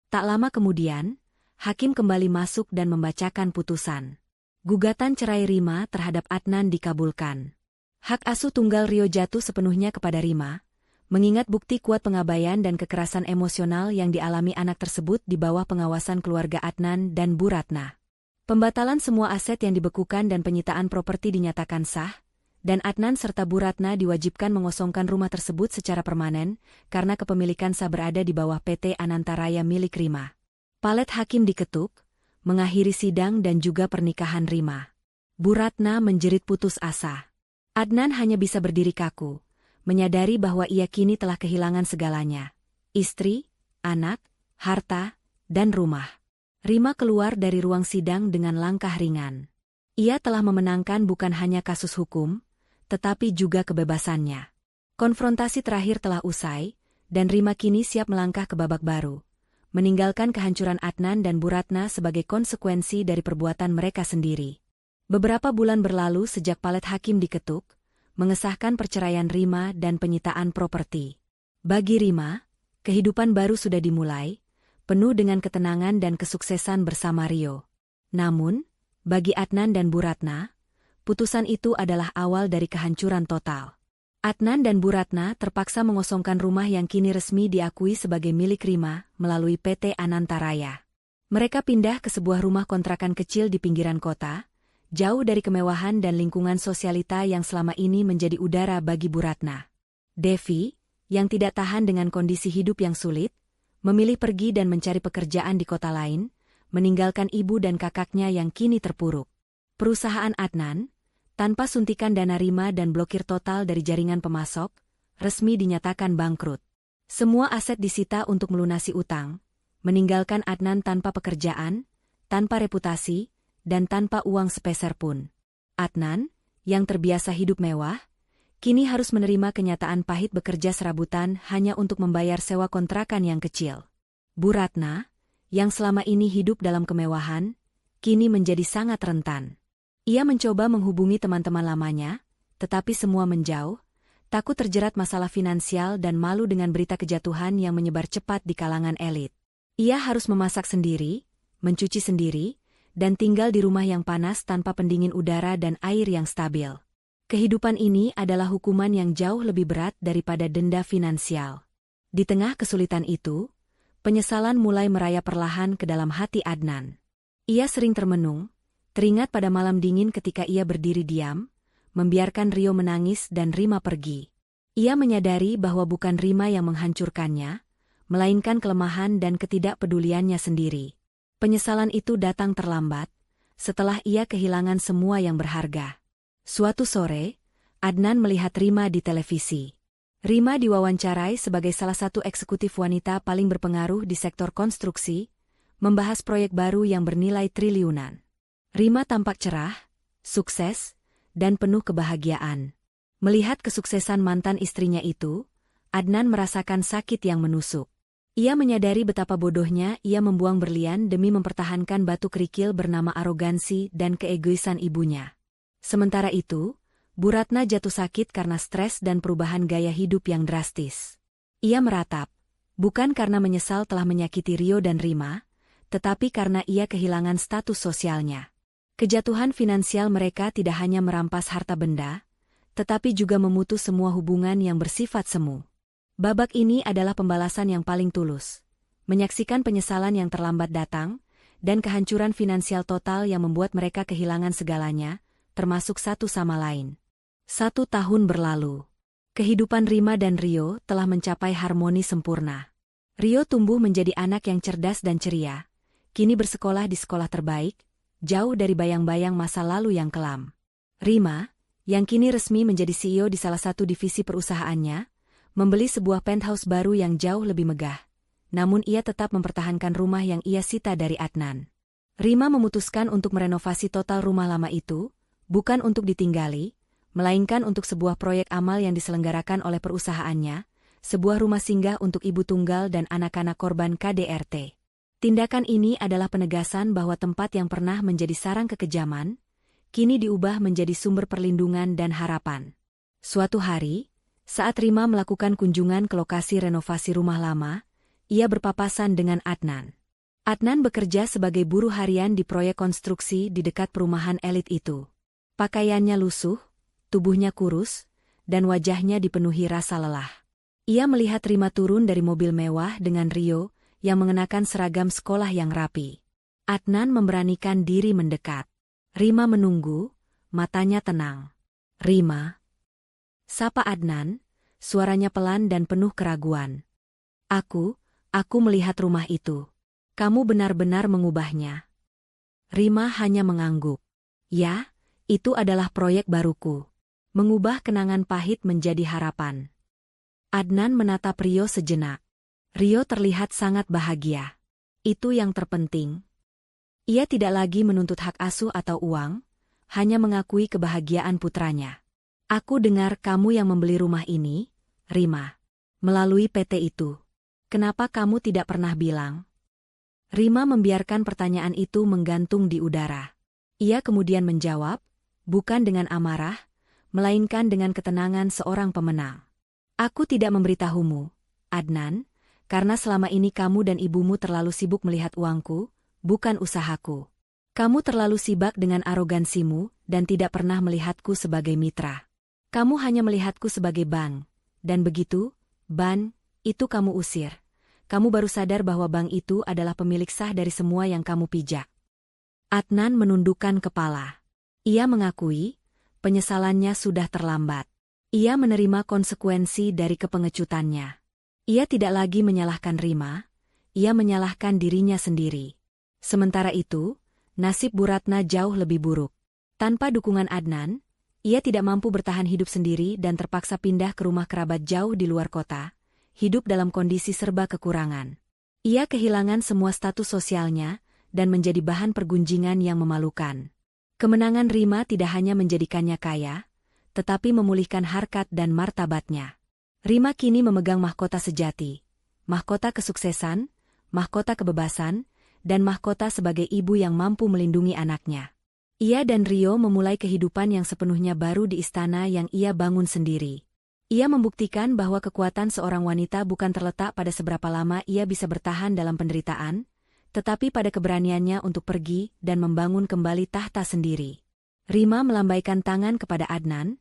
Tak lama kemudian, hakim kembali masuk dan membacakan putusan. Gugatan cerai Rima terhadap Adnan dikabulkan. Hak asuh tunggal Rio jatuh sepenuhnya kepada Rima, mengingat bukti kuat pengabaian dan kekerasan emosional yang dialami anak tersebut di bawah pengawasan keluarga Adnan dan Bu Ratna. Pembatalan semua aset yang dibekukan dan penyitaan properti dinyatakan sah, dan Adnan serta Bu Ratna diwajibkan mengosongkan rumah tersebut secara permanen karena kepemilikan sah berada di bawah PT Anantaraya milik Rima. Palet hakim diketuk, mengakhiri sidang dan juga pernikahan Rima. Bu Ratna menjerit putus asa. Adnan hanya bisa berdiri kaku, menyadari bahwa ia kini telah kehilangan segalanya. Istri, anak, harta, dan rumah. Rima keluar dari ruang sidang dengan langkah ringan. Ia telah memenangkan bukan hanya kasus hukum, tetapi juga kebebasannya. Konfrontasi terakhir telah usai, dan Rima kini siap melangkah ke babak baru, meninggalkan kehancuran Adnan dan Bu Ratna sebagai konsekuensi dari perbuatan mereka sendiri. Beberapa bulan berlalu sejak palet hakim diketuk, mengesahkan perceraian Rima dan penyitaan properti. Bagi Rima, kehidupan baru sudah dimulai, penuh dengan ketenangan dan kesuksesan bersama Rio. Namun, bagi Adnan dan Bu Ratna, putusan itu adalah awal dari kehancuran total. Adnan dan Bu Ratna terpaksa mengosongkan rumah yang kini resmi diakui sebagai milik Rima melalui PT Anantaraya. Mereka pindah ke sebuah rumah kontrakan kecil di pinggiran kota, jauh dari kemewahan dan lingkungan sosialita yang selama ini menjadi udara bagi Bu Ratna. Devi, yang tidak tahan dengan kondisi hidup yang sulit, memilih pergi dan mencari pekerjaan di kota lain, meninggalkan ibu dan kakaknya yang kini terpuruk. Perusahaan Adnan, tanpa suntikan dana Rima dan blokir total dari jaringan pemasok, resmi dinyatakan bangkrut. Semua aset disita untuk melunasi utang, meninggalkan Adnan tanpa pekerjaan, tanpa reputasi, dan tanpa uang sepeser pun. Adnan, yang terbiasa hidup mewah, kini harus menerima kenyataan pahit bekerja serabutan hanya untuk membayar sewa kontrakan yang kecil. Bu Ratna, yang selama ini hidup dalam kemewahan, kini menjadi sangat rentan. Ia mencoba menghubungi teman-teman lamanya, tetapi semua menjauh, takut terjerat masalah finansial dan malu dengan berita kejatuhan yang menyebar cepat di kalangan elit. Ia harus memasak sendiri, mencuci sendiri, dan tinggal di rumah yang panas tanpa pendingin udara dan air yang stabil. Kehidupan ini adalah hukuman yang jauh lebih berat daripada denda finansial. Di tengah kesulitan itu, penyesalan mulai merayap perlahan ke dalam hati Adnan. Ia sering termenung, teringat pada malam dingin ketika ia berdiri diam, membiarkan Rio menangis dan Rima pergi. Ia menyadari bahwa bukan Rima yang menghancurkannya, melainkan kelemahan dan ketidakpeduliannya sendiri. Penyesalan itu datang terlambat, setelah ia kehilangan semua yang berharga. Suatu sore, Adnan melihat Rima di televisi. Rima diwawancarai sebagai salah satu eksekutif wanita paling berpengaruh di sektor konstruksi, membahas proyek baru yang bernilai triliunan. Rima tampak cerah, sukses, dan penuh kebahagiaan. Melihat kesuksesan mantan istrinya itu, Adnan merasakan sakit yang menusuk. Ia menyadari betapa bodohnya ia membuang berlian demi mempertahankan batu kerikil bernama arogansi dan keegoisan ibunya. Sementara itu, Bu Ratna jatuh sakit karena stres dan perubahan gaya hidup yang drastis. Ia meratap, bukan karena menyesal telah menyakiti Rio dan Rima, tetapi karena ia kehilangan status sosialnya. Kejatuhan finansial mereka tidak hanya merampas harta benda, tetapi juga memutus semua hubungan yang bersifat semu. Babak ini adalah pembalasan yang paling tulus. Menyaksikan penyesalan yang terlambat datang, dan kehancuran finansial total yang membuat mereka kehilangan segalanya, termasuk satu sama lain. 1 tahun berlalu. Kehidupan Rima dan Rio telah mencapai harmoni sempurna. Rio tumbuh menjadi anak yang cerdas dan ceria, kini bersekolah di sekolah terbaik, jauh dari bayang-bayang masa lalu yang kelam. Rima, yang kini resmi menjadi CEO di salah satu divisi perusahaannya, membeli sebuah penthouse baru yang jauh lebih megah, namun ia tetap mempertahankan rumah yang ia sita dari Adnan. Rima memutuskan untuk merenovasi total rumah lama itu, bukan untuk ditinggali, melainkan untuk sebuah proyek amal yang diselenggarakan oleh perusahaannya, sebuah rumah singgah untuk ibu tunggal dan anak-anak korban KDRT. Tindakan ini adalah penegasan bahwa tempat yang pernah menjadi sarang kekejaman, kini diubah menjadi sumber perlindungan dan harapan. Suatu hari, saat Rima melakukan kunjungan ke lokasi renovasi rumah lama, ia berpapasan dengan Adnan. Adnan bekerja sebagai buruh harian di proyek konstruksi di dekat perumahan elit itu. Pakaiannya lusuh, tubuhnya kurus, dan wajahnya dipenuhi rasa lelah. Ia melihat Rima turun dari mobil mewah dengan Rio, yang mengenakan seragam sekolah yang rapi. Adnan memberanikan diri mendekat. Rima menunggu, matanya tenang. "Rima," sapa Adnan, suaranya pelan dan penuh keraguan. Aku melihat rumah itu. Kamu benar-benar mengubahnya." Rima hanya mengangguk. "Ya, itu adalah proyek baruku. Mengubah kenangan pahit menjadi harapan." Adnan menatap Rio sejenak. Rio terlihat sangat bahagia. Itu yang terpenting. Ia tidak lagi menuntut hak asuh atau uang, hanya mengakui kebahagiaan putranya. "Aku dengar kamu yang membeli rumah ini, Rima. Melalui PT itu. Kenapa kamu tidak pernah bilang?" Rima membiarkan pertanyaan itu menggantung di udara. Ia kemudian menjawab, bukan dengan amarah, melainkan dengan ketenangan seorang pemenang. "Aku tidak memberitahumu, Adnan, karena selama ini kamu dan ibumu terlalu sibuk melihat uangku, bukan usahaku. Kamu terlalu sibuk dengan arogansimu dan tidak pernah melihatku sebagai mitra. Kamu hanya melihatku sebagai bank, dan begitu, bank, itu kamu usir. Kamu baru sadar bahwa bank itu adalah pemilik sah dari semua yang kamu pijak." Adnan menundukkan kepala. Ia mengakui, penyesalannya sudah terlambat. Ia menerima konsekuensi dari kepengecutannya. Ia tidak lagi menyalahkan Rima, ia menyalahkan dirinya sendiri. Sementara itu, nasib Bu Ratna jauh lebih buruk. Tanpa dukungan Adnan, ia tidak mampu bertahan hidup sendiri dan terpaksa pindah ke rumah kerabat jauh di luar kota, hidup dalam kondisi serba kekurangan. Ia kehilangan semua status sosialnya dan menjadi bahan pergunjingan yang memalukan. Kemenangan Rima tidak hanya menjadikannya kaya, tetapi memulihkan harkat dan martabatnya. Rima kini memegang mahkota sejati, mahkota kesuksesan, mahkota kebebasan, dan mahkota sebagai ibu yang mampu melindungi anaknya. Ia dan Rio memulai kehidupan yang sepenuhnya baru di istana yang ia bangun sendiri. Ia membuktikan bahwa kekuatan seorang wanita bukan terletak pada seberapa lama ia bisa bertahan dalam penderitaan, tetapi pada keberaniannya untuk pergi dan membangun kembali tahta sendiri. Rima melambaikan tangan kepada Adnan,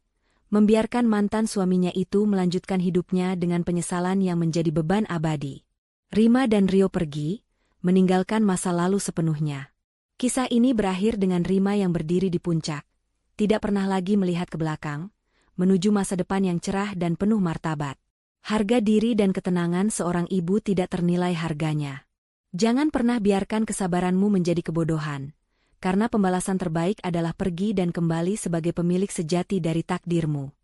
membiarkan mantan suaminya itu melanjutkan hidupnya dengan penyesalan yang menjadi beban abadi. Rima dan Rio pergi, meninggalkan masa lalu sepenuhnya. Kisah ini berakhir dengan Rima yang berdiri di puncak, tidak pernah lagi melihat ke belakang, menuju masa depan yang cerah dan penuh martabat. Harga diri dan ketenangan seorang ibu tidak ternilai harganya. Jangan pernah biarkan kesabaranmu menjadi kebodohan, karena pembalasan terbaik adalah pergi dan kembali sebagai pemilik sejati dari takdirmu.